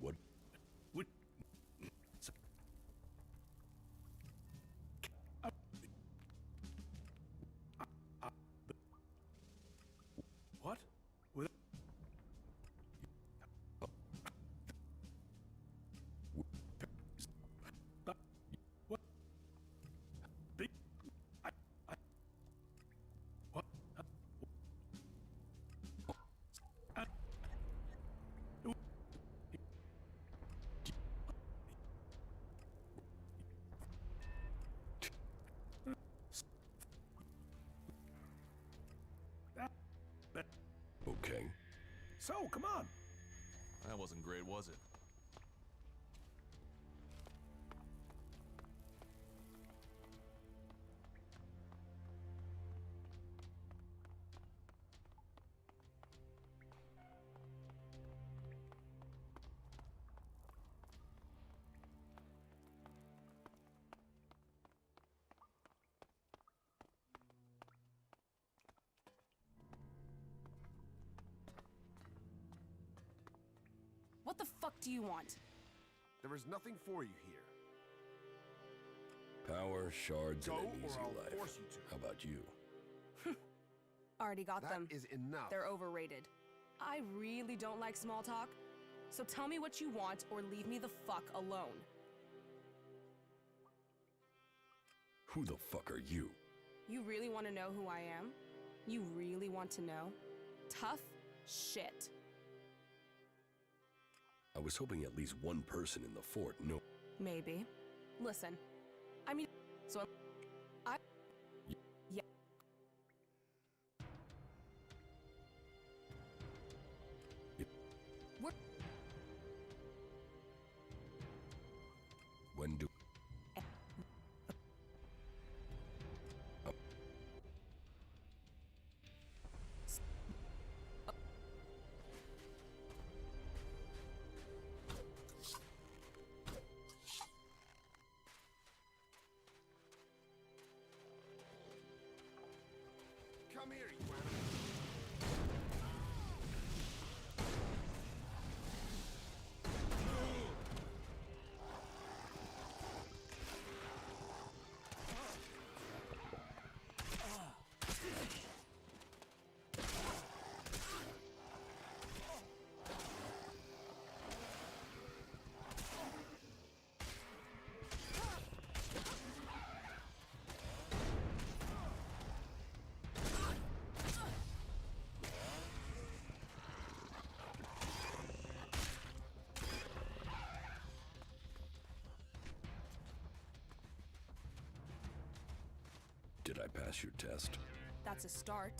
What? What? What? With... What? Big... What? Okay. So, come on. That wasn't great, was it? What the fuck do you want? There is nothing for you here. Power, shards, Go, and an or easy I'll life. force you to. How about you? Already got them. That is enough. They're overrated. I really don't like small talk. So tell me what you want or leave me the fuck alone. Who the fuck are you? You really want to know who I am? You really want to know? Tough shit. I was hoping at least one person in the fort knew. Maybe. Listen. I mean, so I... Yeah. We're... When do... Come here, you animal. Did I pass your test? That's a start.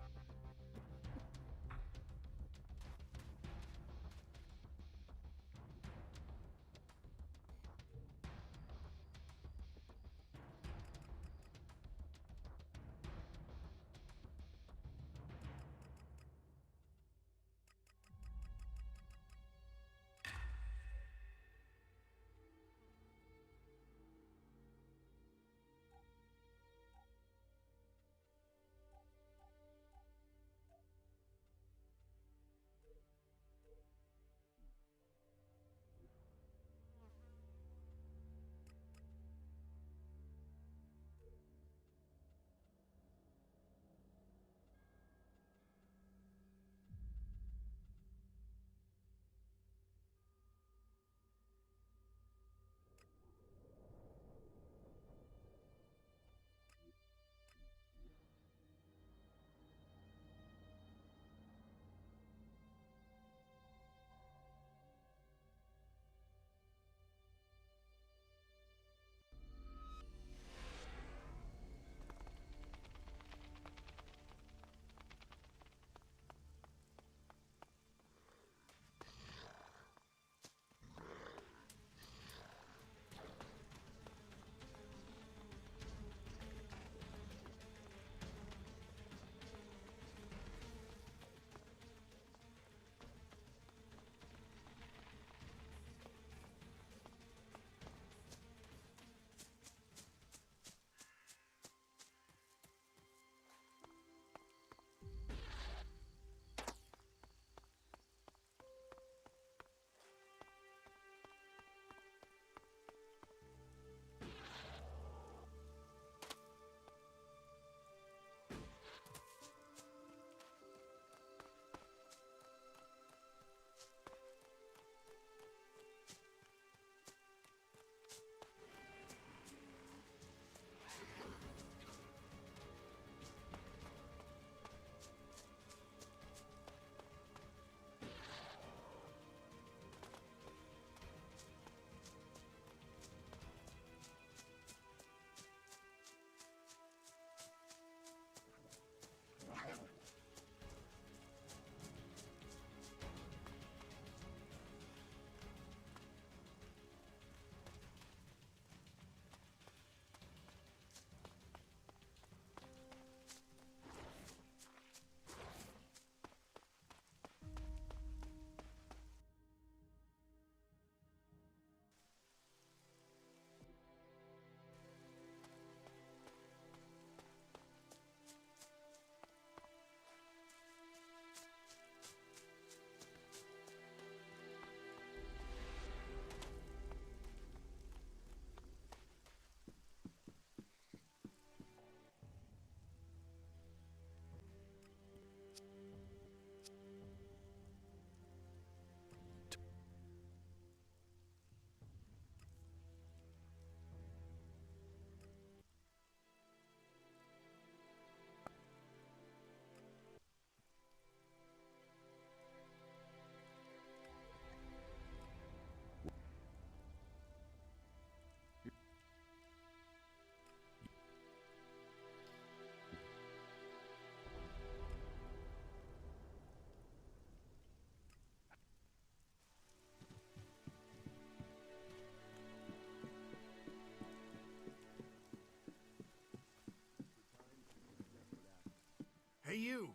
Hey, you!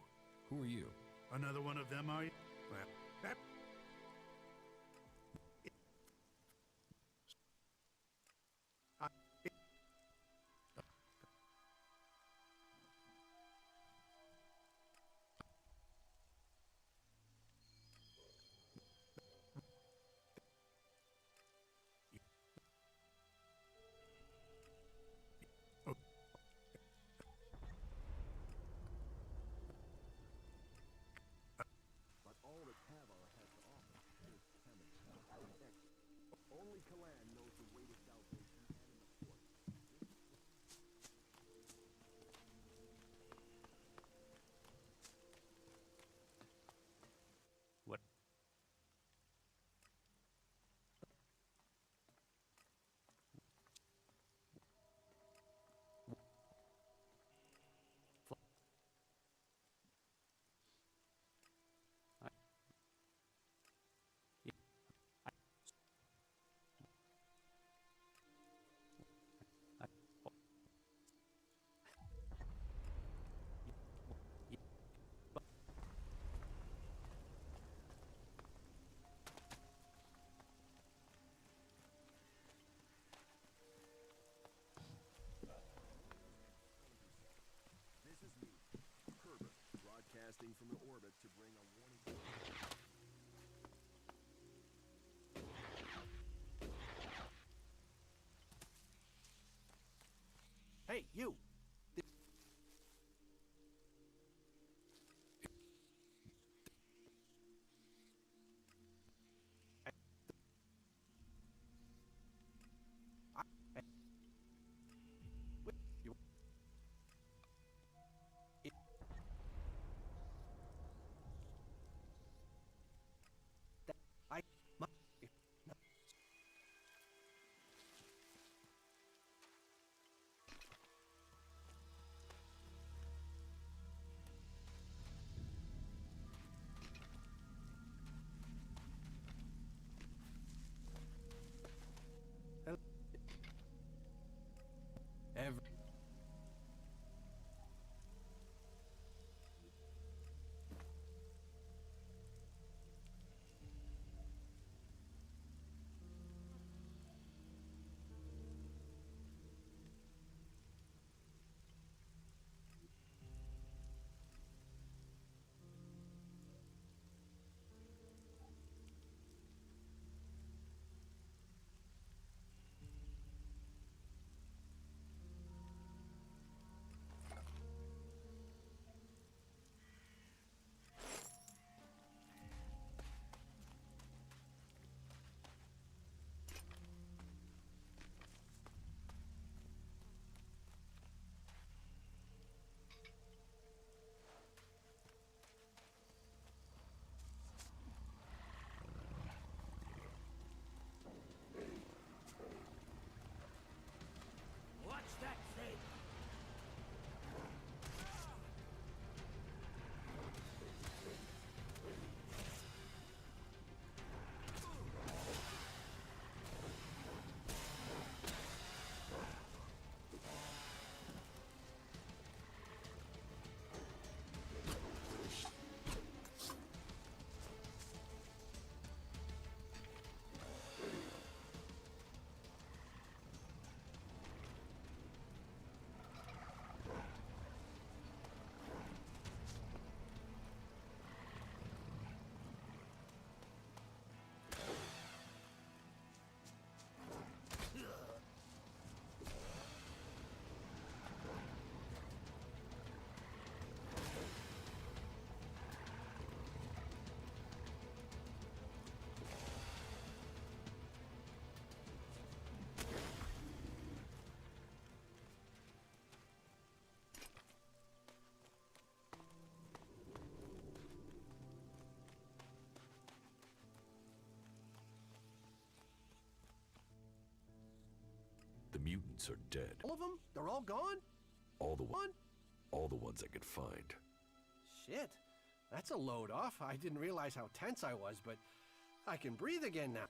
Who are you? Another one of them, are you? Well, that... But all that broadcasting from the orbit to bring a warning. Hey, you! What's that thing? The mutants are dead. All of them? They're all gone? All the ones I could find. Shit. That's a load off. I didn't realize how tense I was, but I can breathe again now.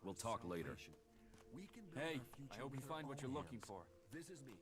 We'll talk later. We can build Hey, our future I hope you with our find what own you're looking hands. for. This is me.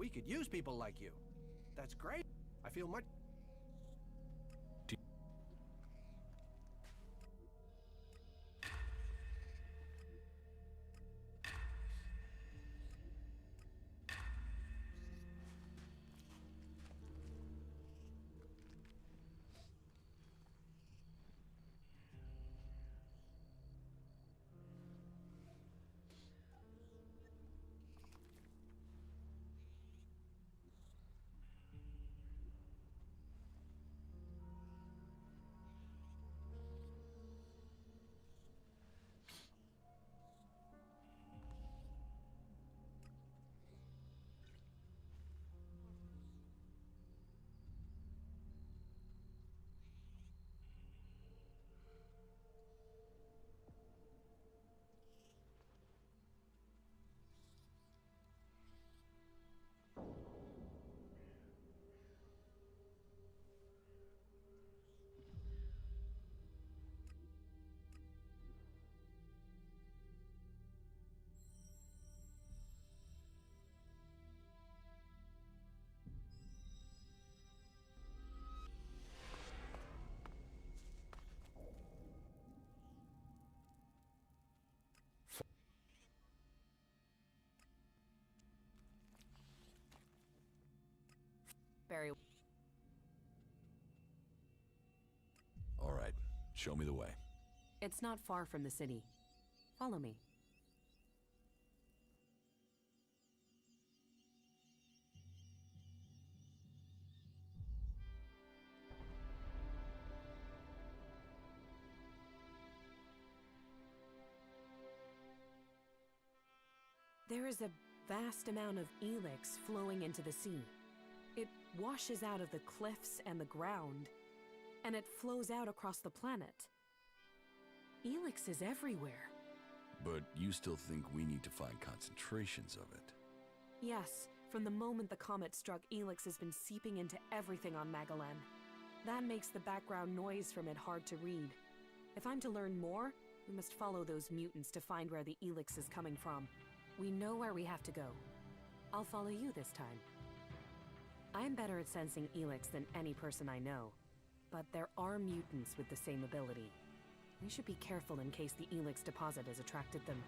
We could use people like you. That's great. I feel much... Very. All right, show me the way. It's not far from the city. Follow me. There is a vast amount of ELEX flowing into the sea. It washes out of the cliffs and the ground, and it flows out across the planet. ELEX is everywhere. But you still think we need to find concentrations of it? Yes, from the moment the comet struck, ELEX has been seeping into everything on Magalan. That makes the background noise from it hard to read. If I'm to learn more, we must follow those mutants to find where the ELEX is coming from. We know where we have to go. I'll follow you this time. I'm better at sensing ELEX than any person I know, but there are mutants with the same ability. We should be careful in case the ELEX deposit has attracted them.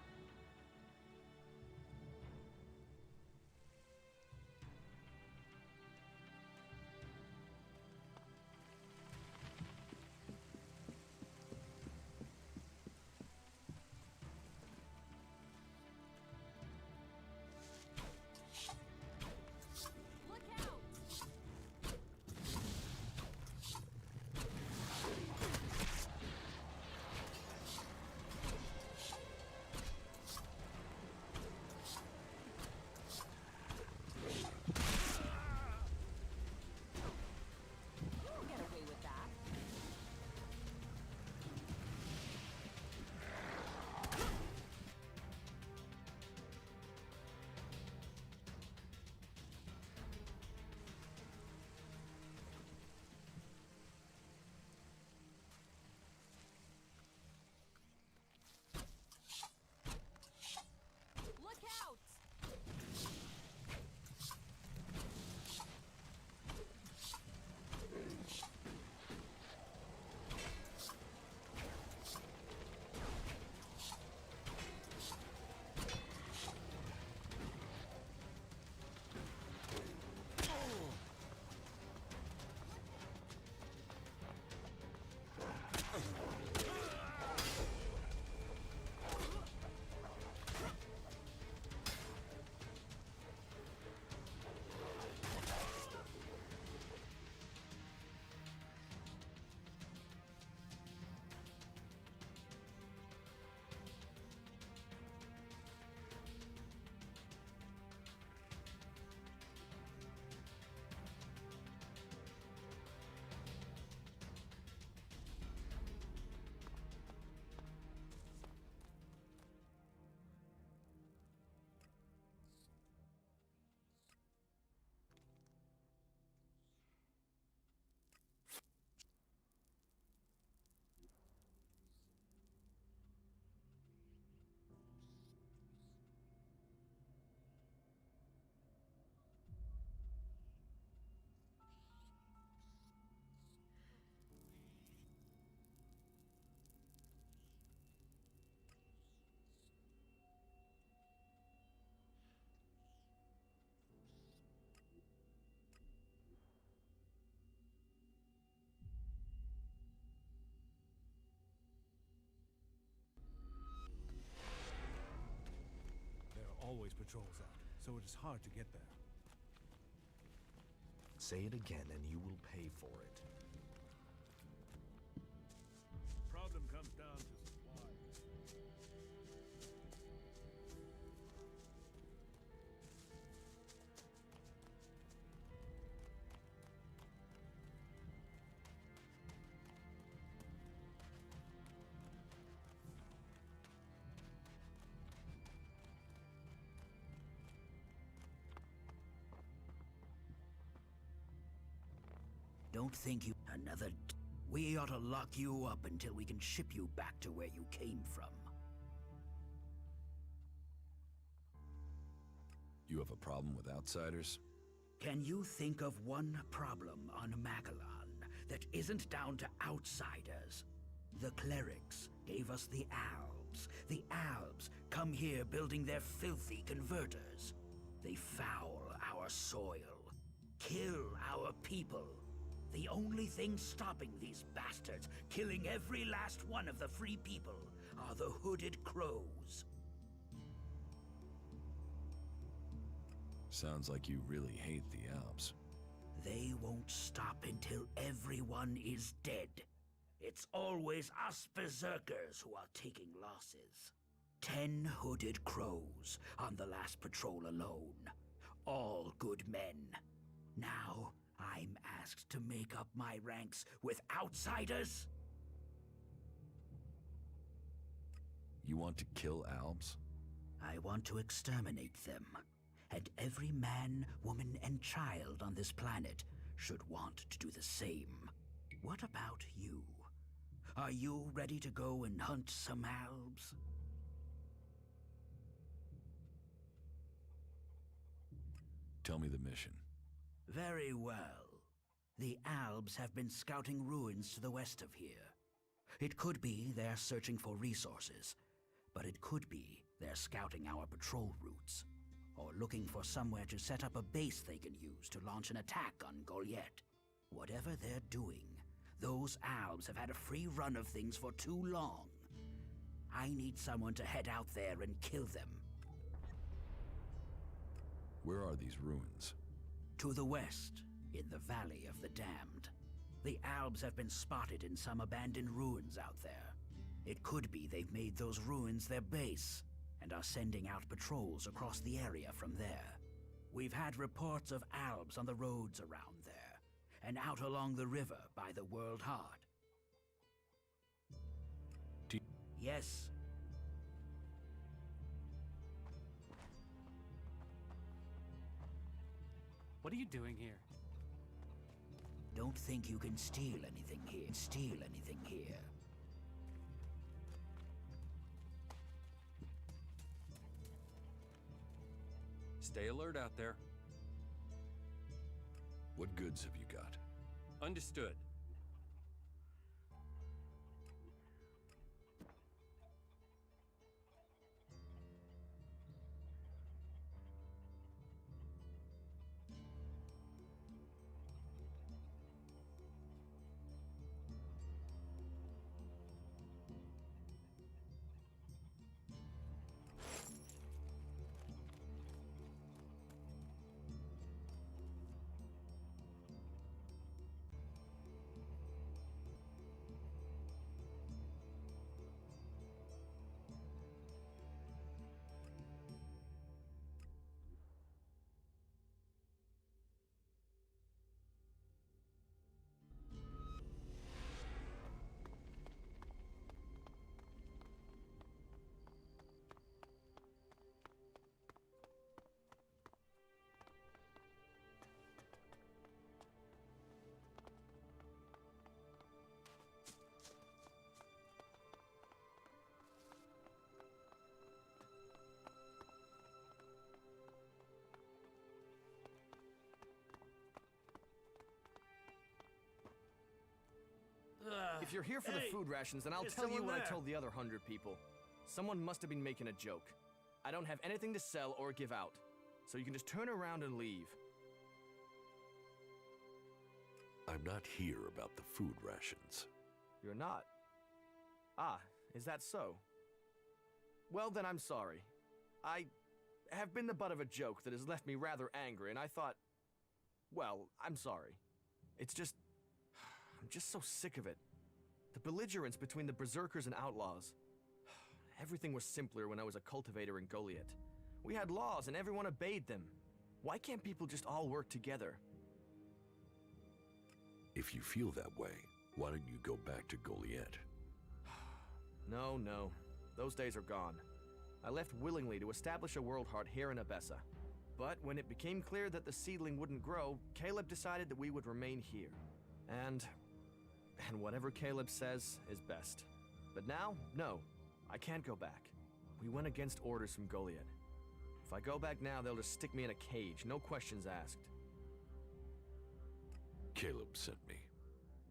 patrols out, so it is hard to get there. Say it again and you will pay for it. Problem comes down to supplies. Don't think you... We ought to lock you up until we can ship you back to where you came from. You have a problem with outsiders? Can you think of one problem on Magellan that isn't down to outsiders? The clerics gave us the Albs. The Albs come here building their filthy converters. They foul our soil, kill our people. The only thing stopping these bastards killing every last one of the free people are the hooded crows. Sounds like you really hate the Alps. They won't stop until everyone is dead. It's always us Berserkers who are taking losses. 10 hooded crows on the last patrol alone. All good men. Now, I'm asked to make up my ranks with outsiders? You want to kill Albs? I want to exterminate them. And every man, woman, and child on this planet should want to do the same. What about you? Are you ready to go and hunt some Albs? Tell me the mission. Very well. The Albs have been scouting ruins to the west of here. It could be they're searching for resources, but it could be they're scouting our patrol routes, or looking for somewhere to set up a base they can use to launch an attack on Goliath. Whatever they're doing, those Albs have had a free run of things for too long. I need someone to head out there and kill them. Where are these ruins? To the west, in the Valley of the Damned. The Albs have been spotted in some abandoned ruins out there. It could be they've made those ruins their base, and are sending out patrols across the area from there. We've had reports of Albs on the roads around there, and out along the river by the World Heart. Yes. What are you doing here? Don't think you can steal anything here. Steal anything here. Stay alert out there. What goods have you got? Understood. If you're here for the food rations, then I'll tell you what I told the other 100 people. Someone must have been making a joke. I don't have anything to sell or give out, so you can just turn around and leave. I'm not here about the food rations. You're not? Ah, is that so? Well, then I'm sorry. have been the butt of a joke that has left me rather angry, and I thought, well, I'm sorry. It's just, I'm just so sick of it. The belligerence between the Berserkers and outlaws. Everything was simpler when I was a cultivator in Goliath. We had laws and everyone obeyed them. Why can't people just all work together? If you feel that way, why don't you go back to Goliath? No. Those days are gone. I left willingly to establish a world heart here in Abessa. But when it became clear that the seedling wouldn't grow, Caleb decided that we would remain here. And whatever Caleb says is best. But now, no, I can't go back. We went against orders from Goliath. If I go back now, they'll just stick me in a cage, no questions asked. Caleb sent me.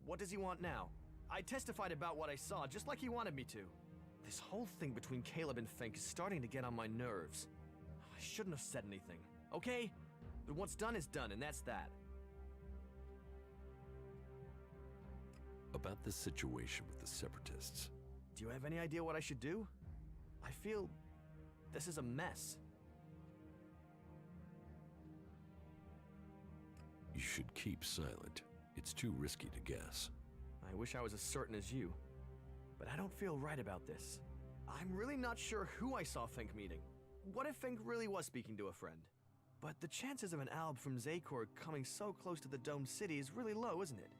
What does he want now? I testified about what I saw, just like he wanted me to. This whole thing between Caleb and Fink is starting to get on my nerves. I shouldn't have said anything, okay? But what's done is done, and that's that. About this situation with the Separatists. Do you have any idea what I should do? I feel this is a mess. You should keep silent. It's too risky to guess. I wish I was as certain as you. But I don't feel right about this. I'm really not sure who I saw Fink meeting. What if Fink really was speaking to a friend? But the chances of an alb from Zakor coming so close to the domed city is really low, isn't it?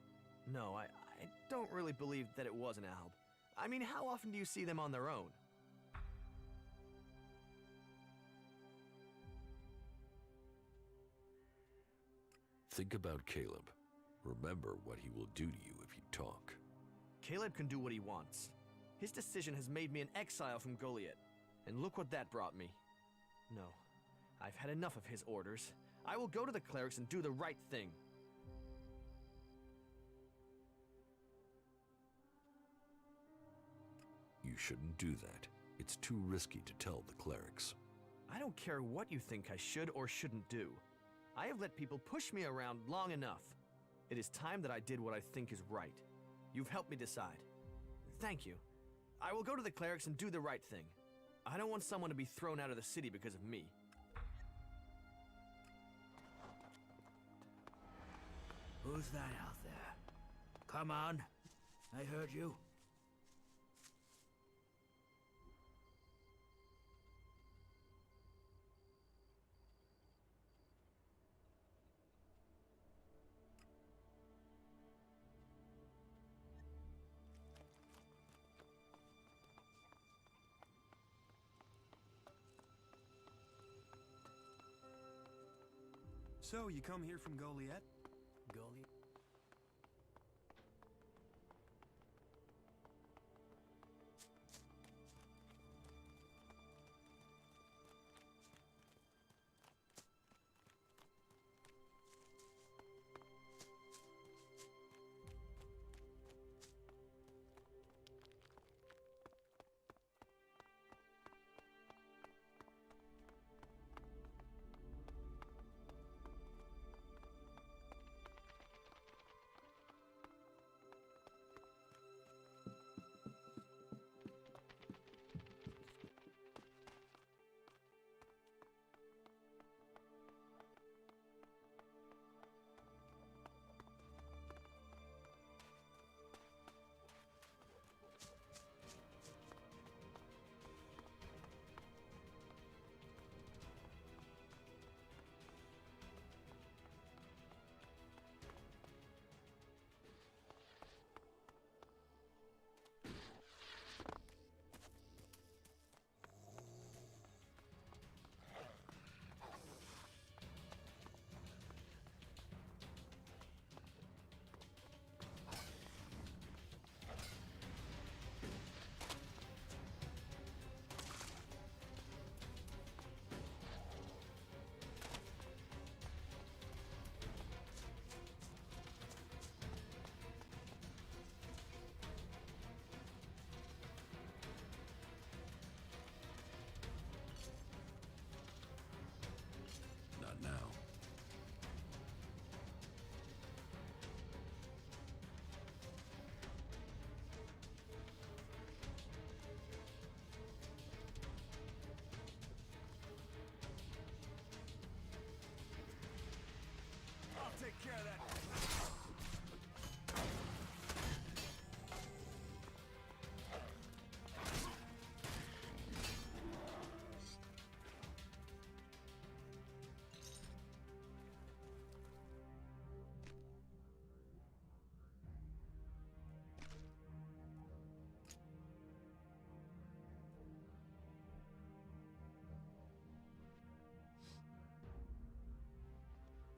No, I don't really believe that it was an alb. I mean, how often do you see them on their own? Think about Caleb. Remember what he will do to you if you talk. Caleb can do what he wants. His decision has made me an exile from Goliath. And look what that brought me. No, I've had enough of his orders. I will go to the clerics and do the right thing. You shouldn't do that. It's too risky to tell the clerics. I don't care what you think I should or shouldn't do. I have let people push me around long enough. It is time that I did what I think is right. You've helped me decide. Thank you. I will go to the clerics and do the right thing. I don't want someone to be thrown out of the city because of me. Who's that out there? Come on. I heard you. So, you come here from Goliath? Goliath?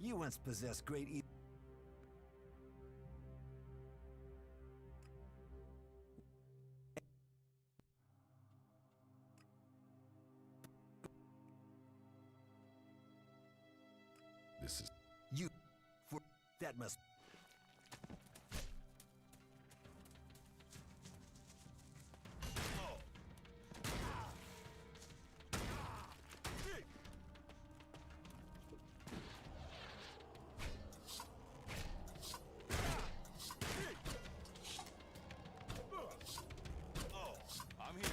You once possessed great This is... You... For... That must... I'm here.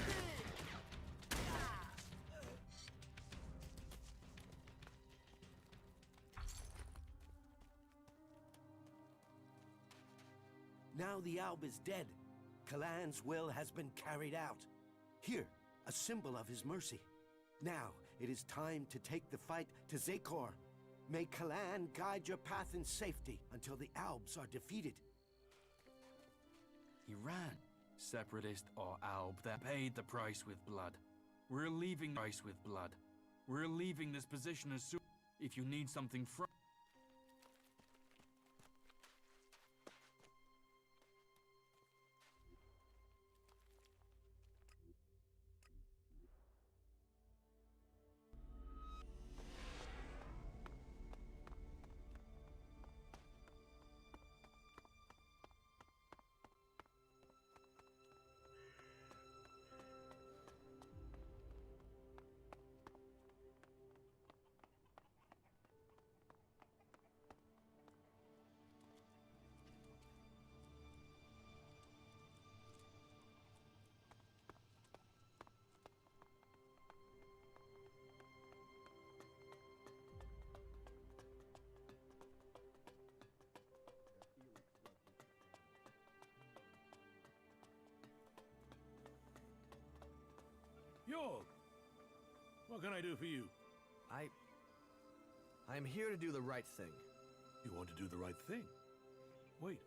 Now the Alb is dead. Kalan's will has been carried out. Here, a symbol of his mercy. Now, it is time to take the fight to Zekor. May Kalan guide your path in safety until the Albs are defeated. He ran. Separatist or Alb, they paid the price with blood. We're leaving We're leaving this position as soon. If you need something from... York! What can I do for you? I'm here to do the right thing. You want to do the right thing? Wait.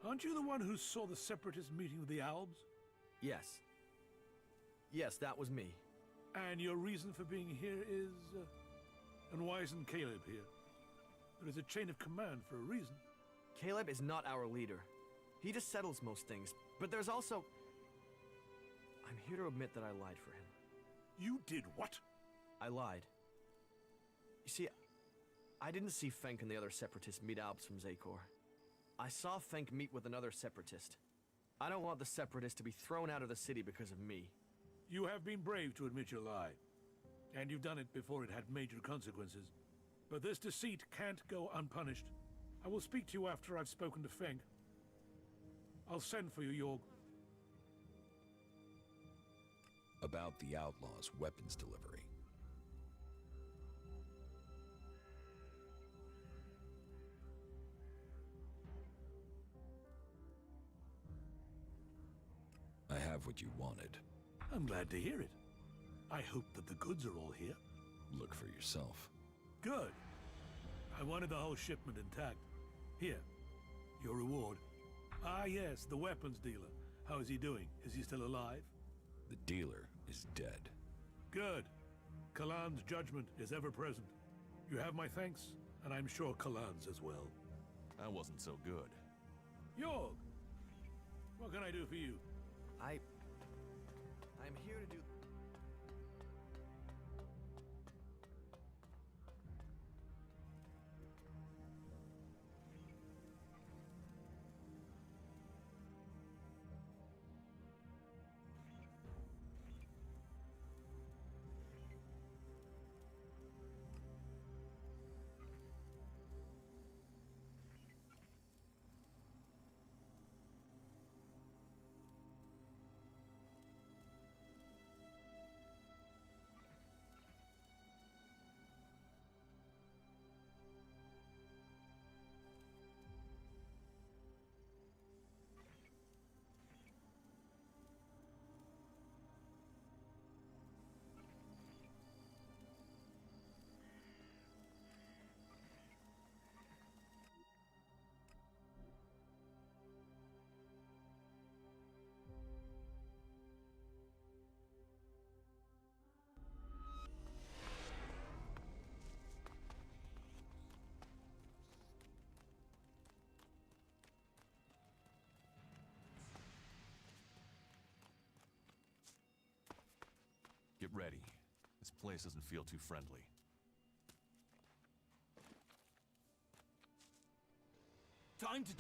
Aren't you the one who saw the Separatist meeting with the Albs? Yes. Yes, that was me. And your reason for being here is... and why isn't Caleb here? There is a chain of command for a reason. Caleb is not our leader. He just settles most things. But there's also... I'm here to admit that I lied for him. You did what? I lied. You see, I didn't see Fenk and the other Separatists meet Albs from Zekor. I saw Fenk meet with another Separatist. I don't want the Separatists to be thrown out of the city because of me. You have been brave to admit your lie. And you've done it before it had major consequences. But this deceit can't go unpunished. I will speak to you after I've spoken to Fenk. I'll send for you, York. About the Outlaws' weapons delivery. I have what you wanted. I'm glad to hear it. I hope that the goods are all here. Look for yourself. Good. I wanted the whole shipment intact. Here, your reward. Ah yes, the weapons dealer. How is he doing? Is he still alive? The dealer is dead. Good. Kalan's judgment is ever present. You have my thanks, and I'm sure Kalan's as well. That wasn't so good. York! What can I do for you? I'm here to do... ready. This place doesn't feel too friendly. Time to...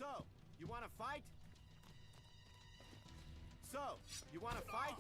So, you want to fight? So, you want to fight?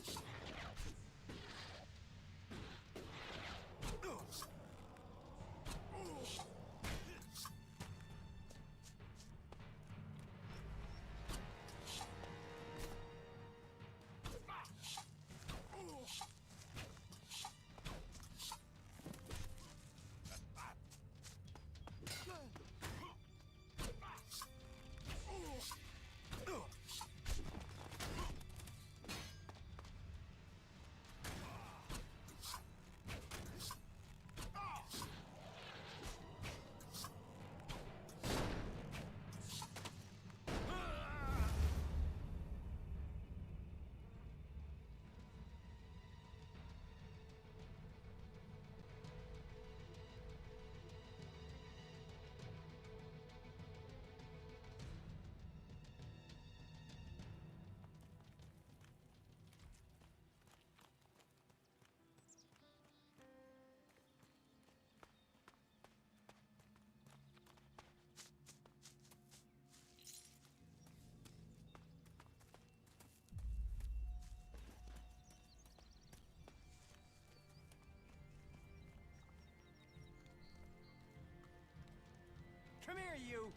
Come here, you!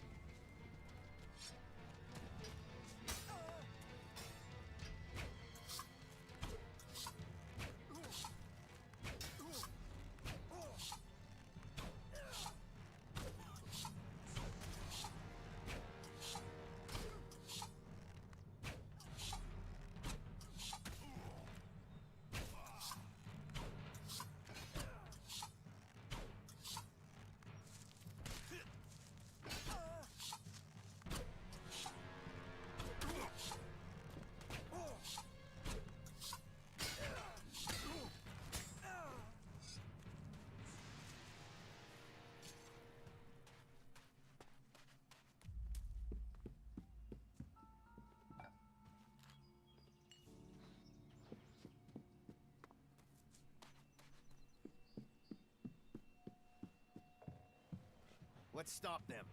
Let's stop them.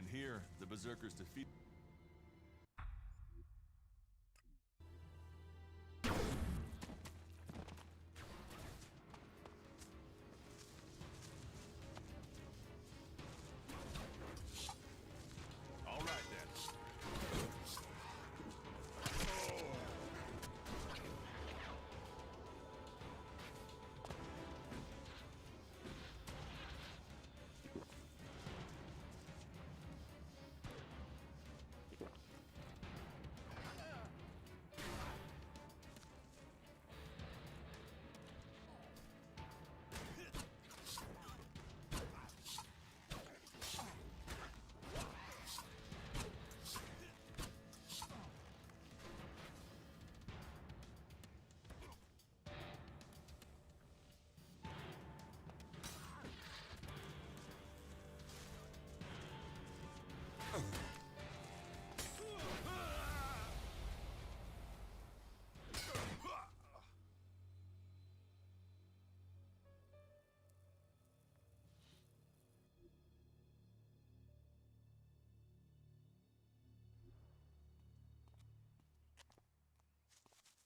And here, the Berserkers defeat... All right, then.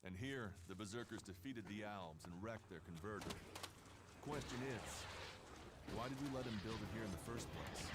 And here, the Berserkers defeated the Alms and wrecked their converter. Question is, why did we let him build it here in the first place?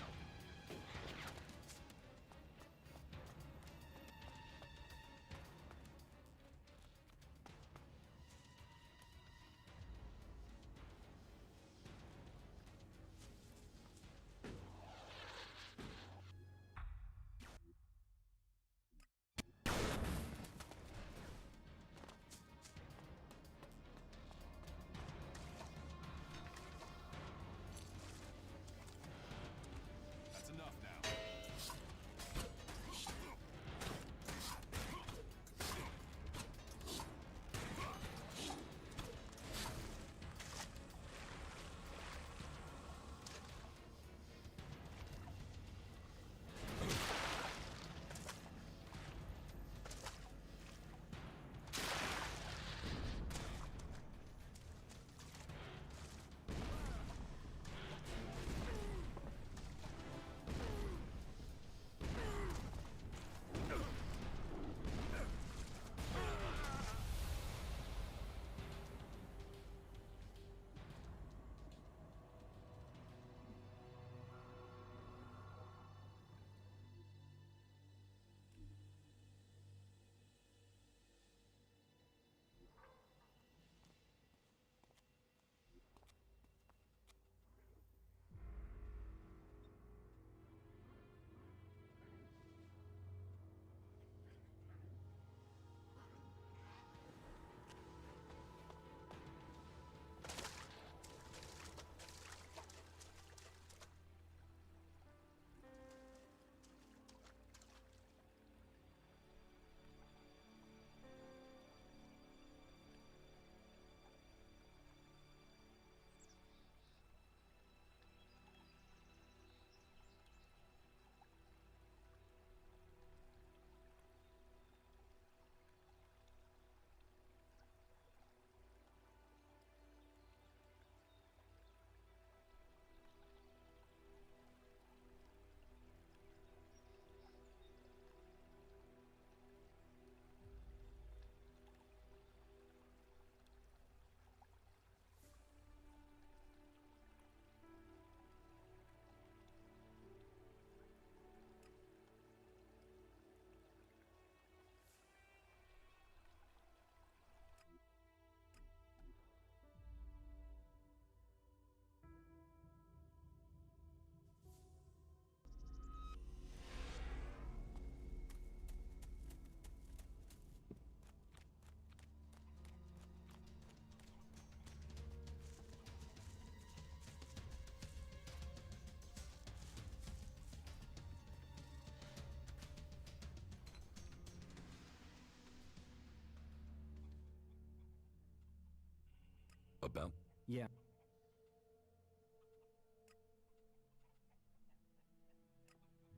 About? Yeah.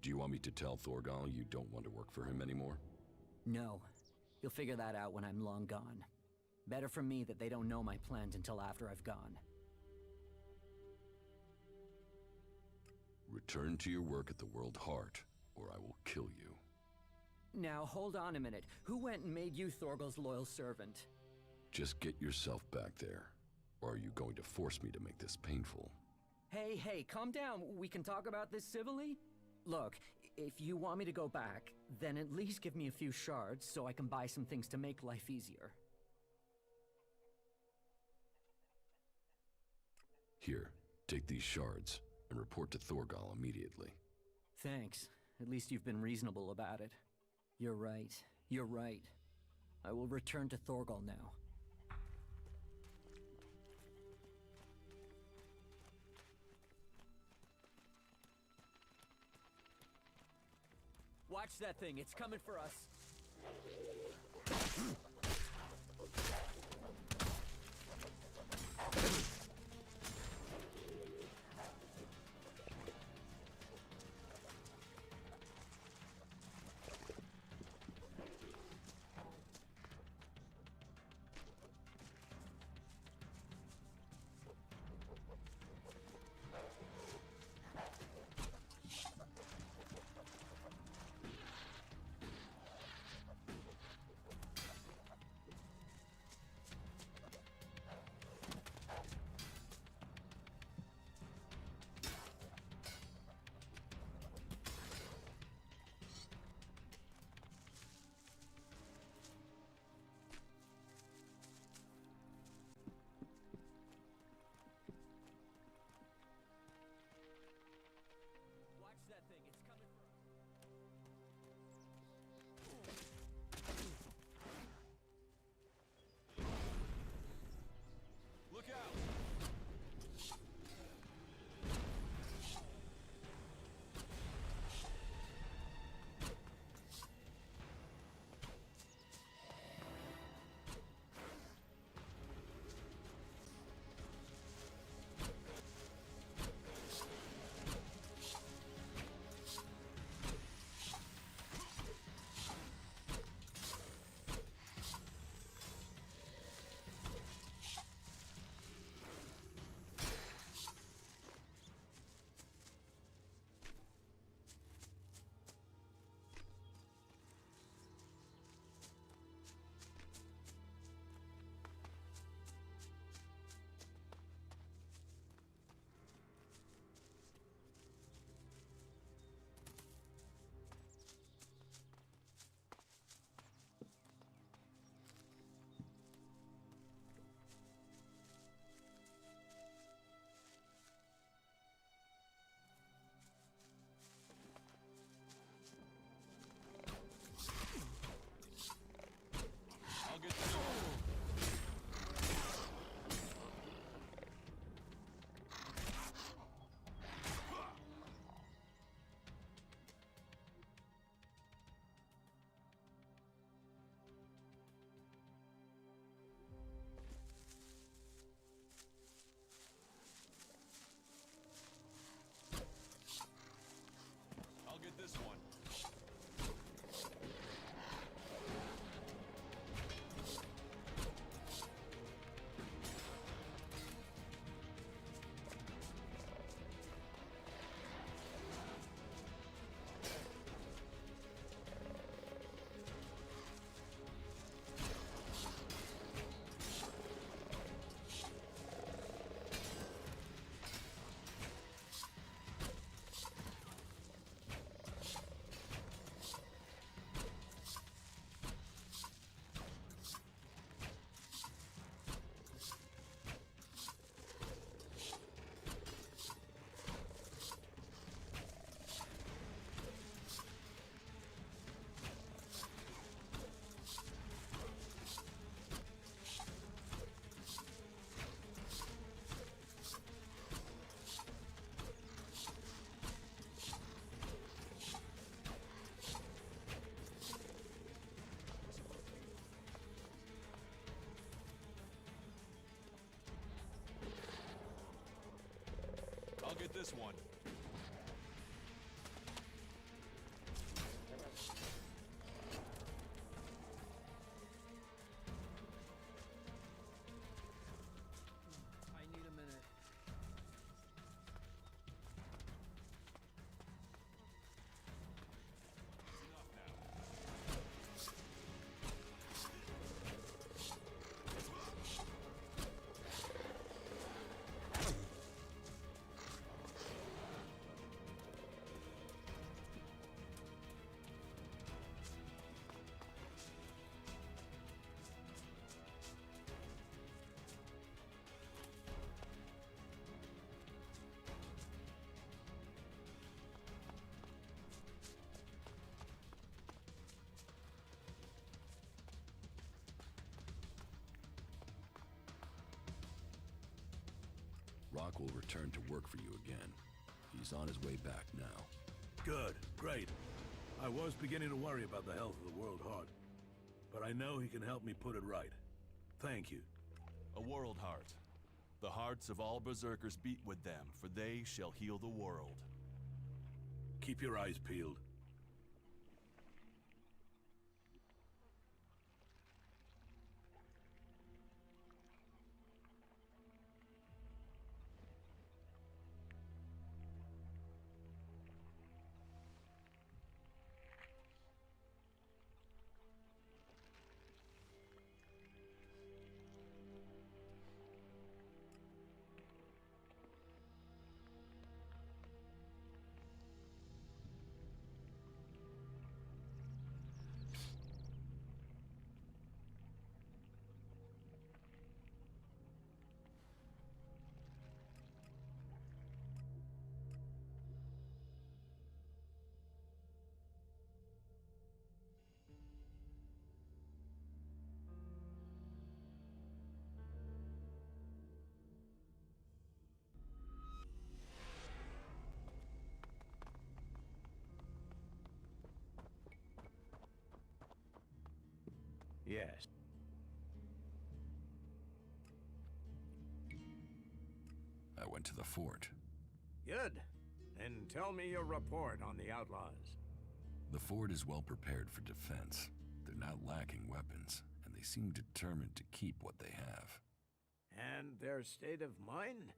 Do you want me to tell Thorgal you don't want to work for him anymore? No. You'll figure that out when I'm long gone. Better for me that they don't know my plans until after I've gone. Return to your work at the World Heart, or I will kill you. Now, hold on a minute. Who went and made you Thorgal's loyal servant? Just get yourself back there. Or are you going to force me to make this painful? Hey, calm down. We can talk about this civilly? Look, if you want me to go back, then at least give me a few shards so I can buy some things to make life easier. Here, take these shards, and report to Thorgal immediately. Thanks. At least you've been reasonable about it. You're right. You're right. I will return to Thorgal now. Watch that thing. It's coming for us. this one. I need a minute. Rock will return to work for you again. He's on his way back now. Good, great. I was beginning to worry about the health of the World Heart, but I know he can help me put it right. Thank you. A World Heart. The hearts of all Berserkers beat with them, for they shall heal the world. Keep your eyes peeled. Yes. I went to the fort. Good. Then tell me your report on the outlaws. The fort is well prepared for defense. They're not lacking weapons, and they seem determined to keep what they have. And their state of mind?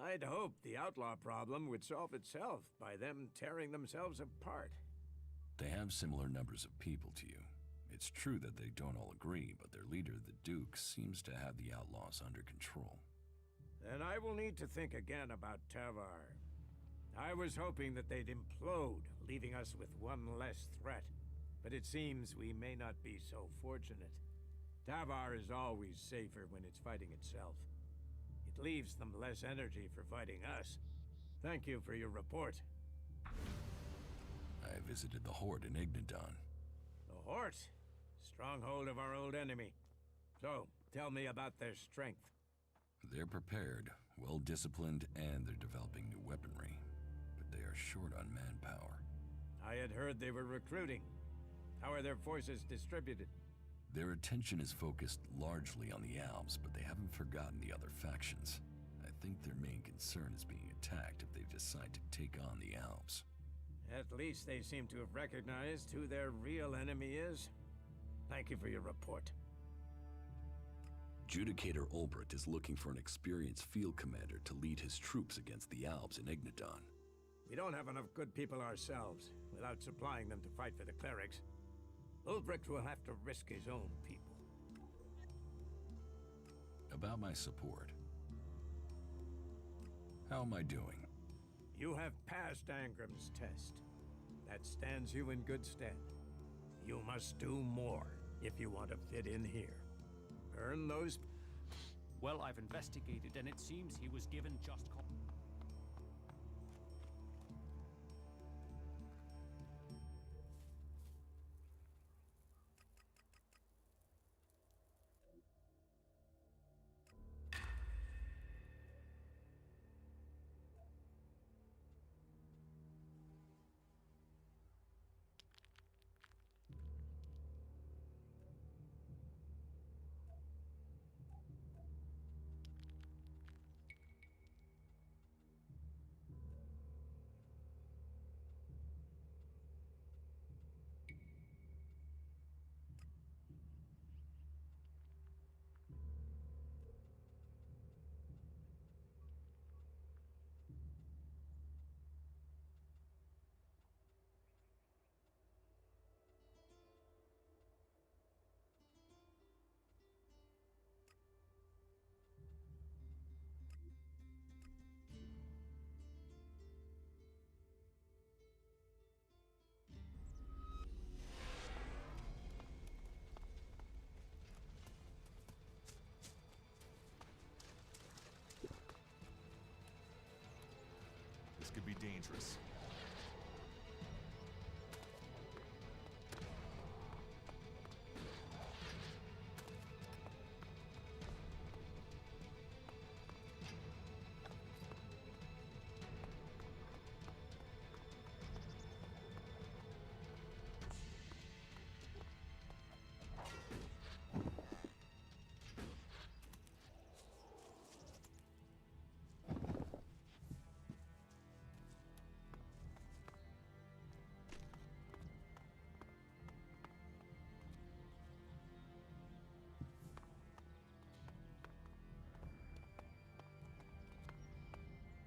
I'd hope the outlaw problem would solve itself by them tearing themselves apart. They have similar numbers of people to you. It's true that they don't all agree, but their leader, the Duke, seems to have the outlaws under control. Then I will need to think again about Tavar. I was hoping that they'd implode, leaving us with one less threat. But it seems we may not be so fortunate. Tavar is always safer when it's fighting itself. It leaves them less energy for fighting us. Thank you for your report. I visited the Horde in Ignadon. The Hort? Stronghold of our old enemy. So, tell me about their strength. They're prepared, well-disciplined, and they're developing new weaponry. But they are short on manpower. I had heard they were recruiting. How are their forces distributed? Their attention is focused largely on the Alps, but they haven't forgotten the other factions. I think their main concern is being attacked if they decide to take on the Alps. At least they seem to have recognized who their real enemy is. Thank you for your report. Judicator Ulbricht is looking for an experienced field commander to lead his troops against the Alps in Ignadon. We don't have enough good people ourselves, without supplying them to fight for the clerics. Ulbricht will have to risk his own people. About my support. How am I doing? You have passed Angram's test. That stands you in good stead. You must do more if you want to fit in here. Earn those... Well, I've investigated, and it seems he was given just cause. be dangerous.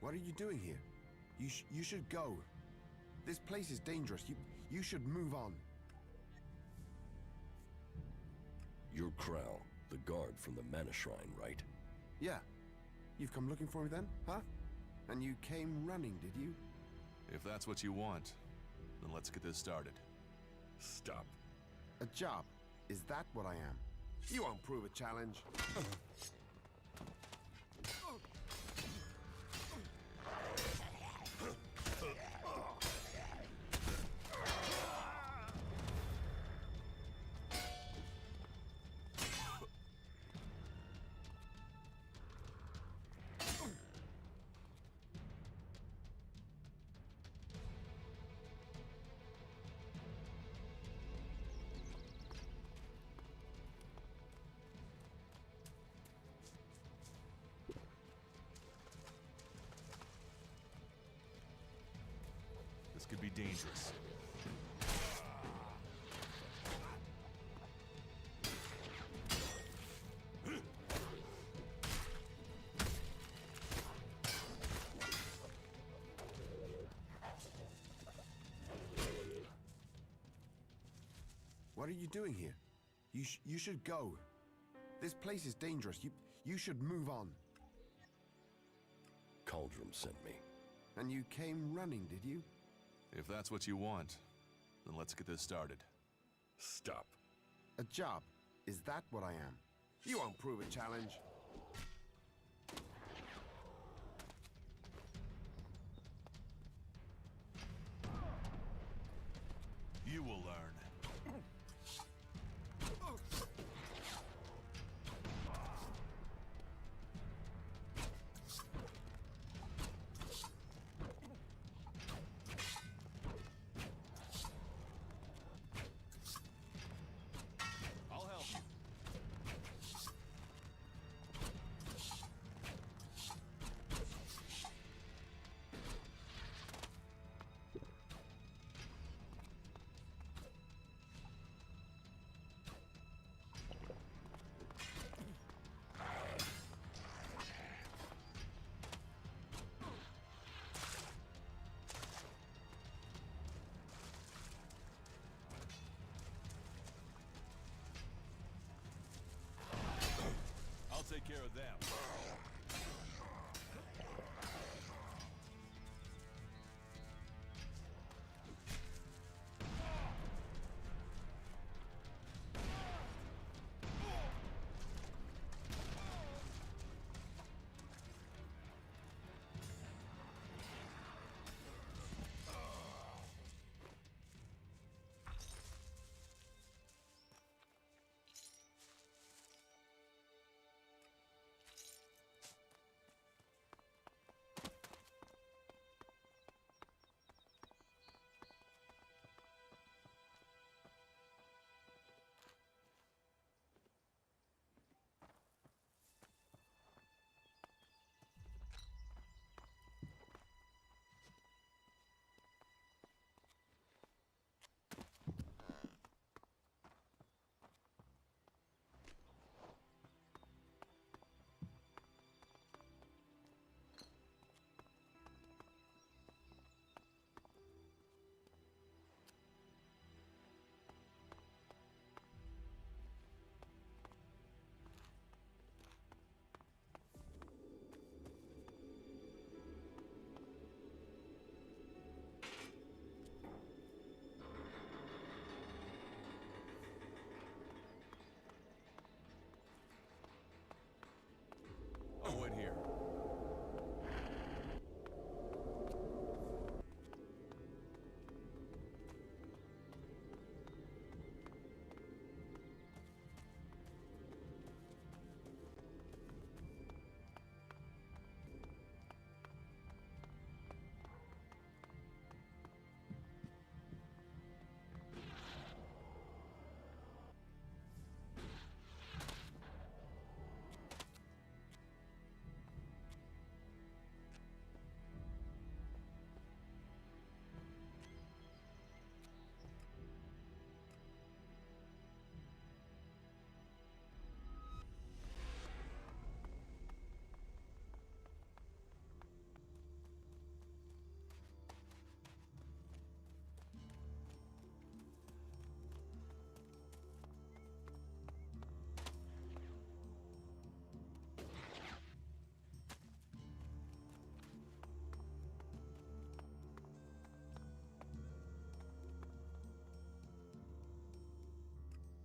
What are you doing here? You should go. This place is dangerous. You should move on. You're Krell, the guard from the Mana Shrine, right? Yeah. You've come looking for me then, huh? And you came running, did you? If that's what you want, then let's get this started. Stop. A job. Is that what I am? You won't prove a challenge. This could be dangerous. What are you doing here? You should go. This place is dangerous. You should move on. Cauldron sent me. And you came running, did you? If that's what you want, then let's get this started. Stop. A job. Is that what I am? You won't prove a challenge. You will learn. I'll help you. I'll take care of them.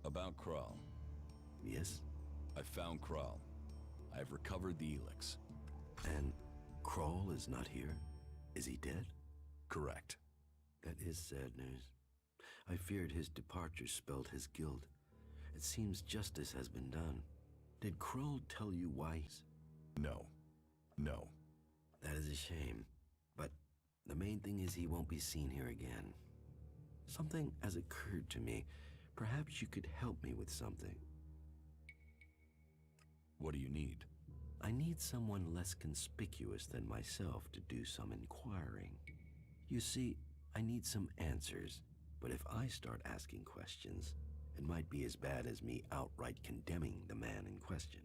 About Kral. Yes? I found Kral. I've recovered the ELEX. And Kral is not here? Is he dead? Correct. That is sad news. I feared his departure spelled his guilt. It seems justice has been done. Did Kral tell you why he's... No. No. That is a shame. But the main thing is he won't be seen here again. Something has occurred to me. Perhaps you could help me with something. What do you need? I need someone less conspicuous than myself to do some inquiring. You see, I need some answers, but if I start asking questions, it might be as bad as me outright condemning the man in question.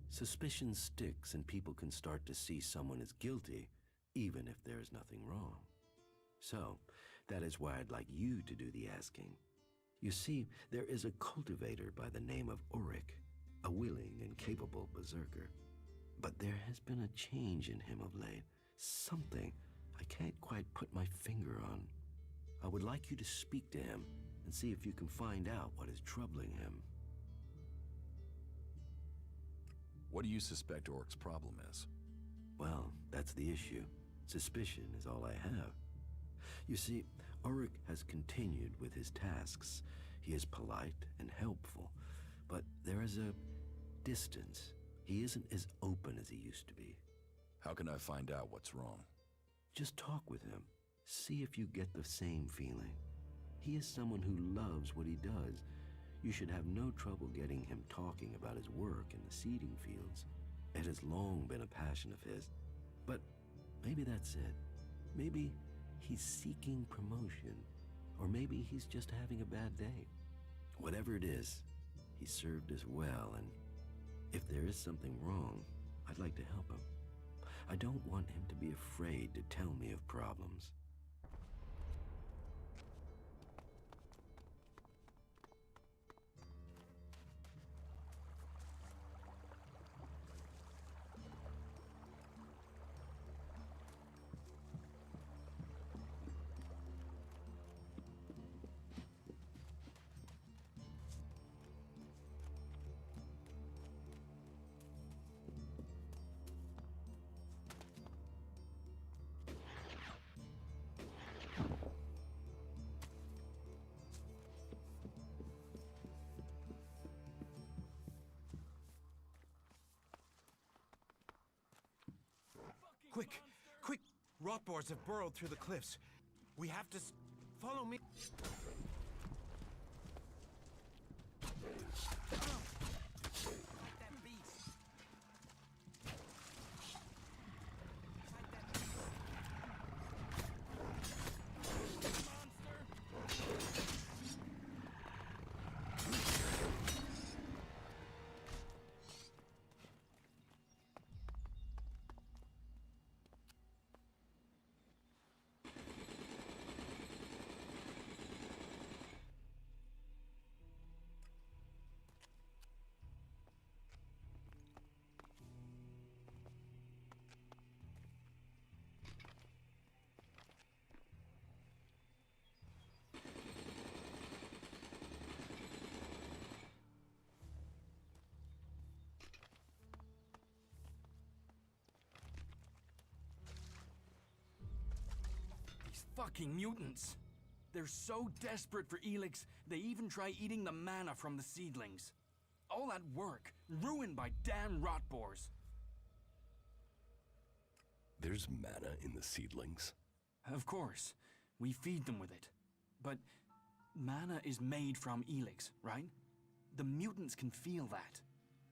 Suspicion sticks and people can start to see someone as guilty, even if there is nothing wrong. So, that is why I'd like you to do the asking. You see, there is a cultivator by the name of Ulrich, a willing and capable berserker. But there has been a change in him of late. Something I can't quite put my finger on. I would like you to speak to him and see if you can find out what is troubling him. What do you suspect Ulrich's problem is? Well, that's the issue. Suspicion is all I have. You see, Ulrich has continued with his tasks. He is polite and helpful, but there is a distance. He isn't as open as he used to be. How can I find out what's wrong? Just talk with him. See if you get the same feeling. He is someone who loves what he does. You should have no trouble getting him talking about his work in the seeding fields. It has long been a passion of his. But maybe that's it. Maybe he's seeking promotion. Or maybe he's just having a bad day. Whatever it is, he served us well, and if there is something wrong, I'd like to help him. I don't want him to be afraid to tell me of problems. Quick! Quick! Rotboars have burrowed through the cliffs. We have to follow me. Fucking mutants! They're so desperate for ELEX, they even try eating the mana from the seedlings. All that work, ruined by damn rotboars. There's mana in the seedlings. Of course, we feed them with it. But mana is made from ELEX, right? The mutants can feel that.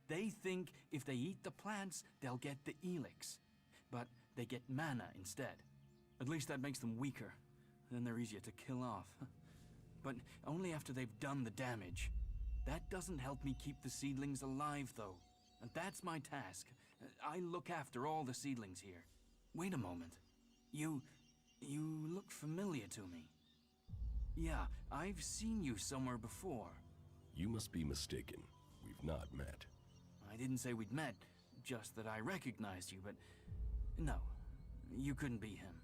They think if they eat the plants, they'll get the ELEX. But they get mana instead. At least that makes them weaker. Then they're easier to kill off. But only after they've done the damage. That doesn't help me keep the seedlings alive, though. And that's my task. I look after all the seedlings here. Wait a moment. You look familiar to me. Yeah, I've seen you somewhere before. You must be mistaken. We've not met. I didn't say we'd met, just that I recognized you, but... No, you couldn't be him.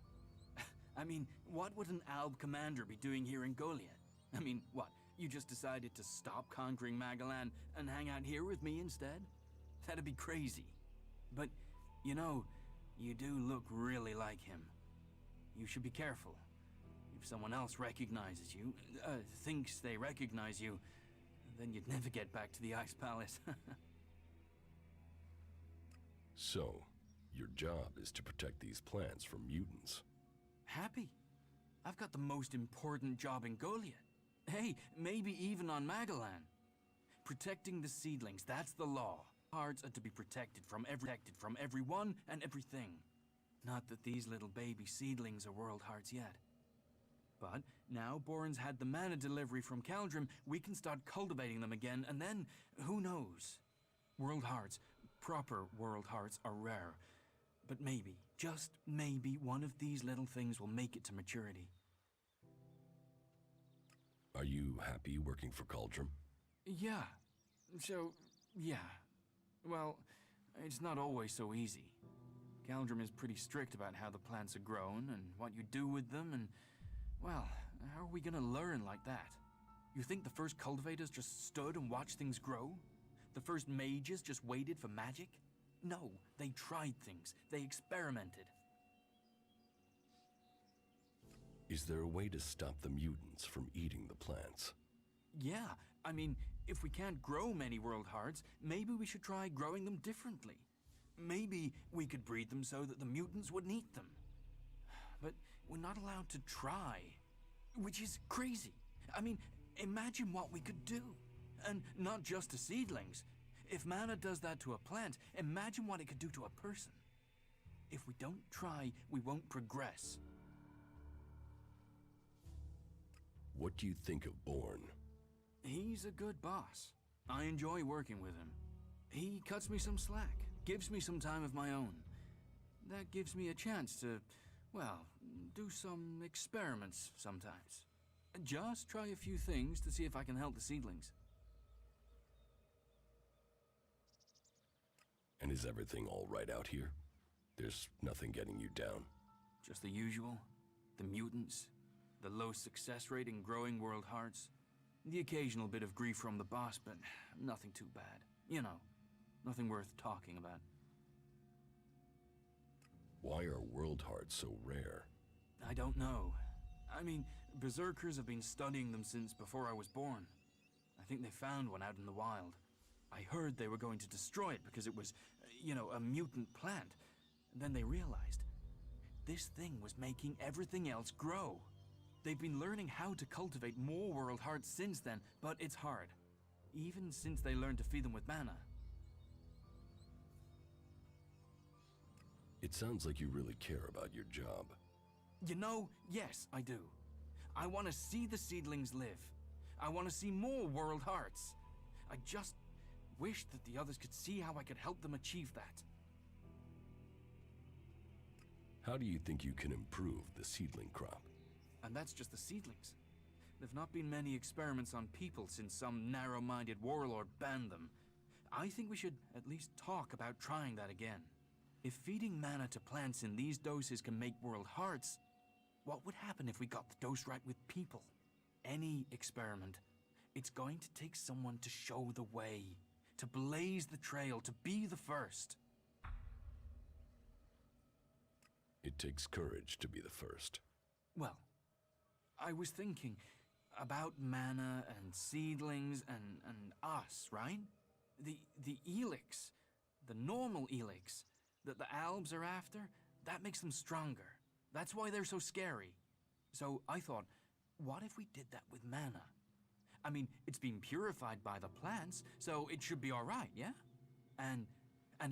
I mean, what would an Alb commander be doing here in Goliad? I mean, what? You just decided to stop conquering Magalan and hang out here with me instead? That'd be crazy. But, you know, you do look really like him. You should be careful. If someone else recognizes you, thinks they recognize you, then you'd never get back to the Ice Palace. So, your job is to protect these plants from mutants. Happy. I've got the most important job in Goliath. Hey, maybe even on Magalan. Protecting the seedlings, that's the law. Hearts are to be protected from everyone and everything. Not that these little baby seedlings are world hearts yet. But now Boren's had the mana delivery from Caldrum, we can start cultivating them again, and then, who knows? World hearts, proper world hearts, are rare. But maybe, just maybe, one of these little things will make it to maturity. Are you happy working for Cauldron? Yeah. Yeah. Well, it's not always so easy. Caldrum is pretty strict about how the plants are grown and what you do with them, and, well, how are we gonna learn like that? You think the first cultivators just stood and watched things grow? The first mages just waited for magic? No, they tried things. They experimented. Is there a way to stop the mutants from eating the plants? Yeah, I mean, if we can't grow many world hearts, maybe we should try growing them differently. Maybe we could breed them so that the mutants wouldn't eat them. But we're not allowed to try, which is crazy. I mean, imagine what we could do. And not just to seedlings. If mana does that to a plant, imagine what it could do to a person. If we don't try, we won't progress. What do you think of Born? He's a good boss. I enjoy working with him. He cuts me some slack, gives me some time of my own. That gives me a chance to, well, do some experiments sometimes. Just try a few things to see if I can help the seedlings. And is everything all right out here? There's nothing getting you down? Just the usual. The mutants, the low success rate in growing world hearts, the occasional bit of grief from the boss, but nothing too bad. You know, nothing worth talking about. Why are world hearts so rare? I don't know. I mean, Berserkers have been studying them since before I was born. I think they found one out in the wild. I heard they were going to destroy it because it was, you know, a mutant plant. Then they realized this thing was making everything else grow. They've been learning how to cultivate more world hearts since then, but it's hard. Even since they learned to feed them with mana. It sounds like you really care about your job. You know, yes, I do. I want to see the seedlings live. I want to see more world hearts. I just wish that the others could see how I could help them achieve that. How do you think you can improve the seedling crop? And that's just the seedlings. There've not been many experiments on people since some narrow-minded warlord banned them. I think we should at least talk about trying that again. If feeding mana to plants in these doses can make world hearts, what would happen if we got the dose right with people? Any experiment, it's going to take someone to show the way, to blaze the trail, to be the first. It takes courage to be the first. Well, I was thinking about mana and seedlings and us, right? The ELEX, the normal ELEX that the Albs are after, that makes them stronger. That's why they're so scary. So I thought, what if we did that with mana? I mean, it's been purified by the plants, so it should be all right, yeah? And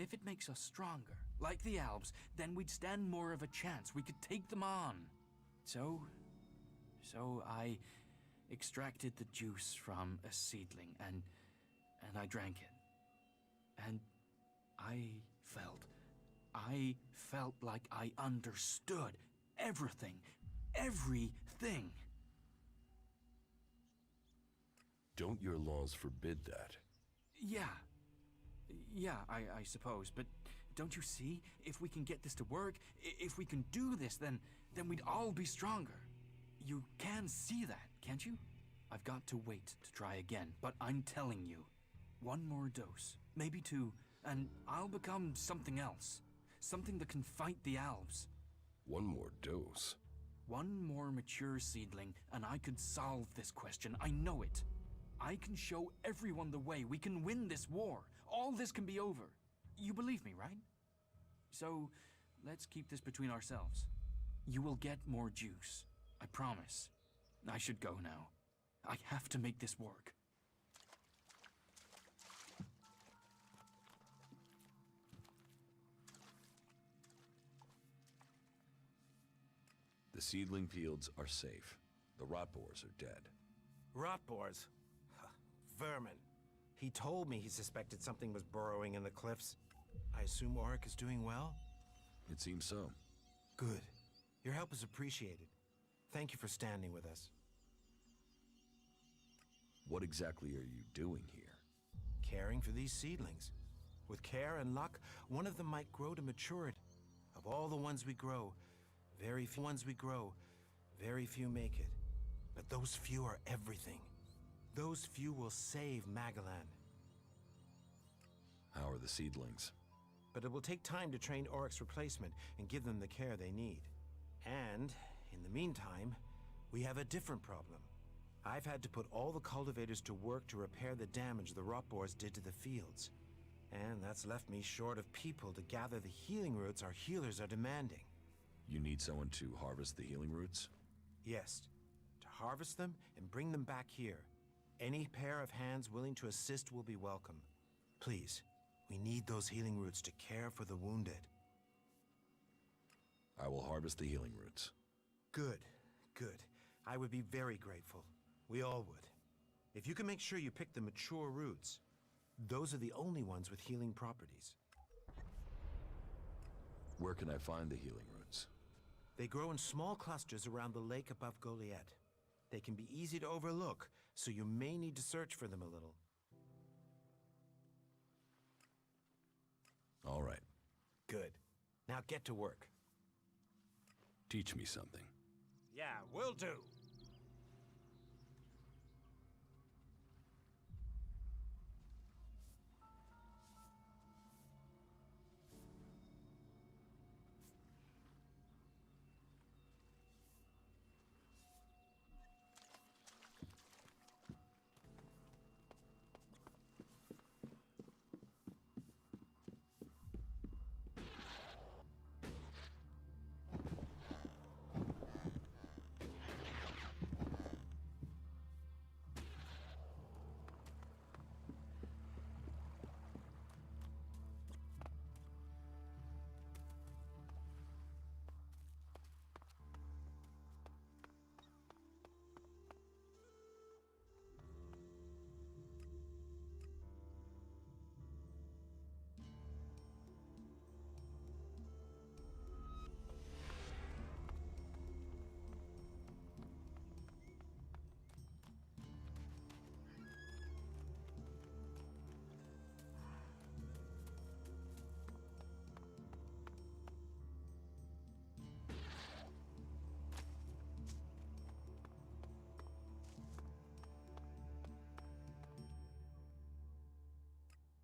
if it makes us stronger, like the Albs, then we'd stand more of a chance. We could take them on. So I extracted the juice from a seedling and I drank it. And I felt like I understood everything. Everything. Don't your laws forbid that? Yeah, I suppose, but don't you see? If we can get this to work, if we can do this, then we'd all be stronger. You can see that, can't you? I've got to wait to try again, but I'm telling you, one more dose, maybe two, and I'll become something else. Something that can fight the elves. One more dose? One more mature seedling, and I could solve this question. I know it. I can show everyone the way. We can win this war. All this can be over. You believe me, right? So, let's keep this between ourselves. You will get more juice. I promise. I should go now. I have to make this work. The seedling fields are safe. The rot boars are dead. Rot boars? Vermin. He told me he suspected something was burrowing in the cliffs. I assume Auric is doing well? It seems so. Good. Your help is appreciated. Thank you for standing with us. What exactly are you doing here? Caring for these seedlings. With care and luck, one of them might grow to maturity. Of all the ones we grow, very few make it. But those few are everything. Those few will save Magalan. How are the seedlings? But it will take time to train Auric's replacement and give them the care they need. And, in the meantime, we have a different problem. I've had to put all the cultivators to work to repair the damage the rot boars did to the fields. And that's left me short of people to gather the healing roots our healers are demanding. You need someone to harvest the healing roots? Yes, to harvest them and bring them back here. Any pair of hands willing to assist will be welcome. Please, we need those healing roots to care for the wounded. I will harvest the healing roots. Good, good. I would be very grateful. We all would. If you can make sure you pick the mature roots, those are the only ones with healing properties. Where can I find the healing roots? They grow in small clusters around the lake above Goliath. They can be easy to overlook, so you may need to search for them a little. All right. Good. Now get to work. Teach me something. Yeah, will do.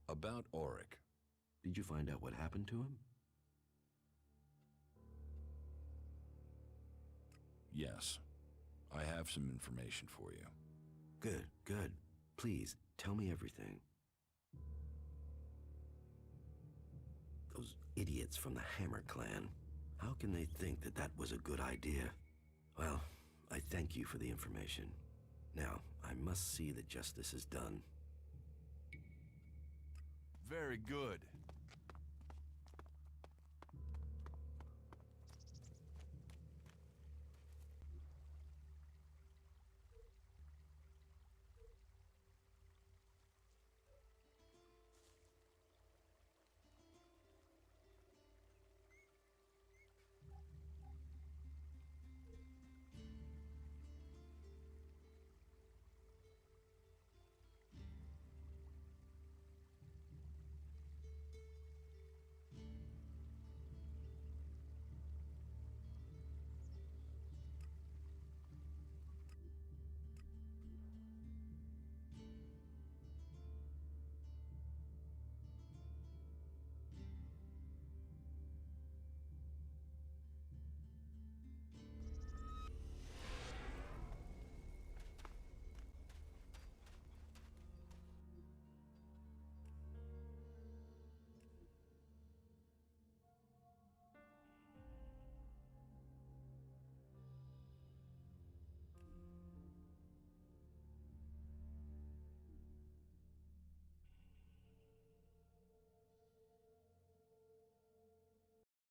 About Auric. Did you find out what happened to him? Yes. I have some information for you. Good, good. Please, tell me everything. Those idiots from the Hammer Clan. How can they think that that was a good idea? Well, I thank you for the information. Now, I must see that justice is done. Very good.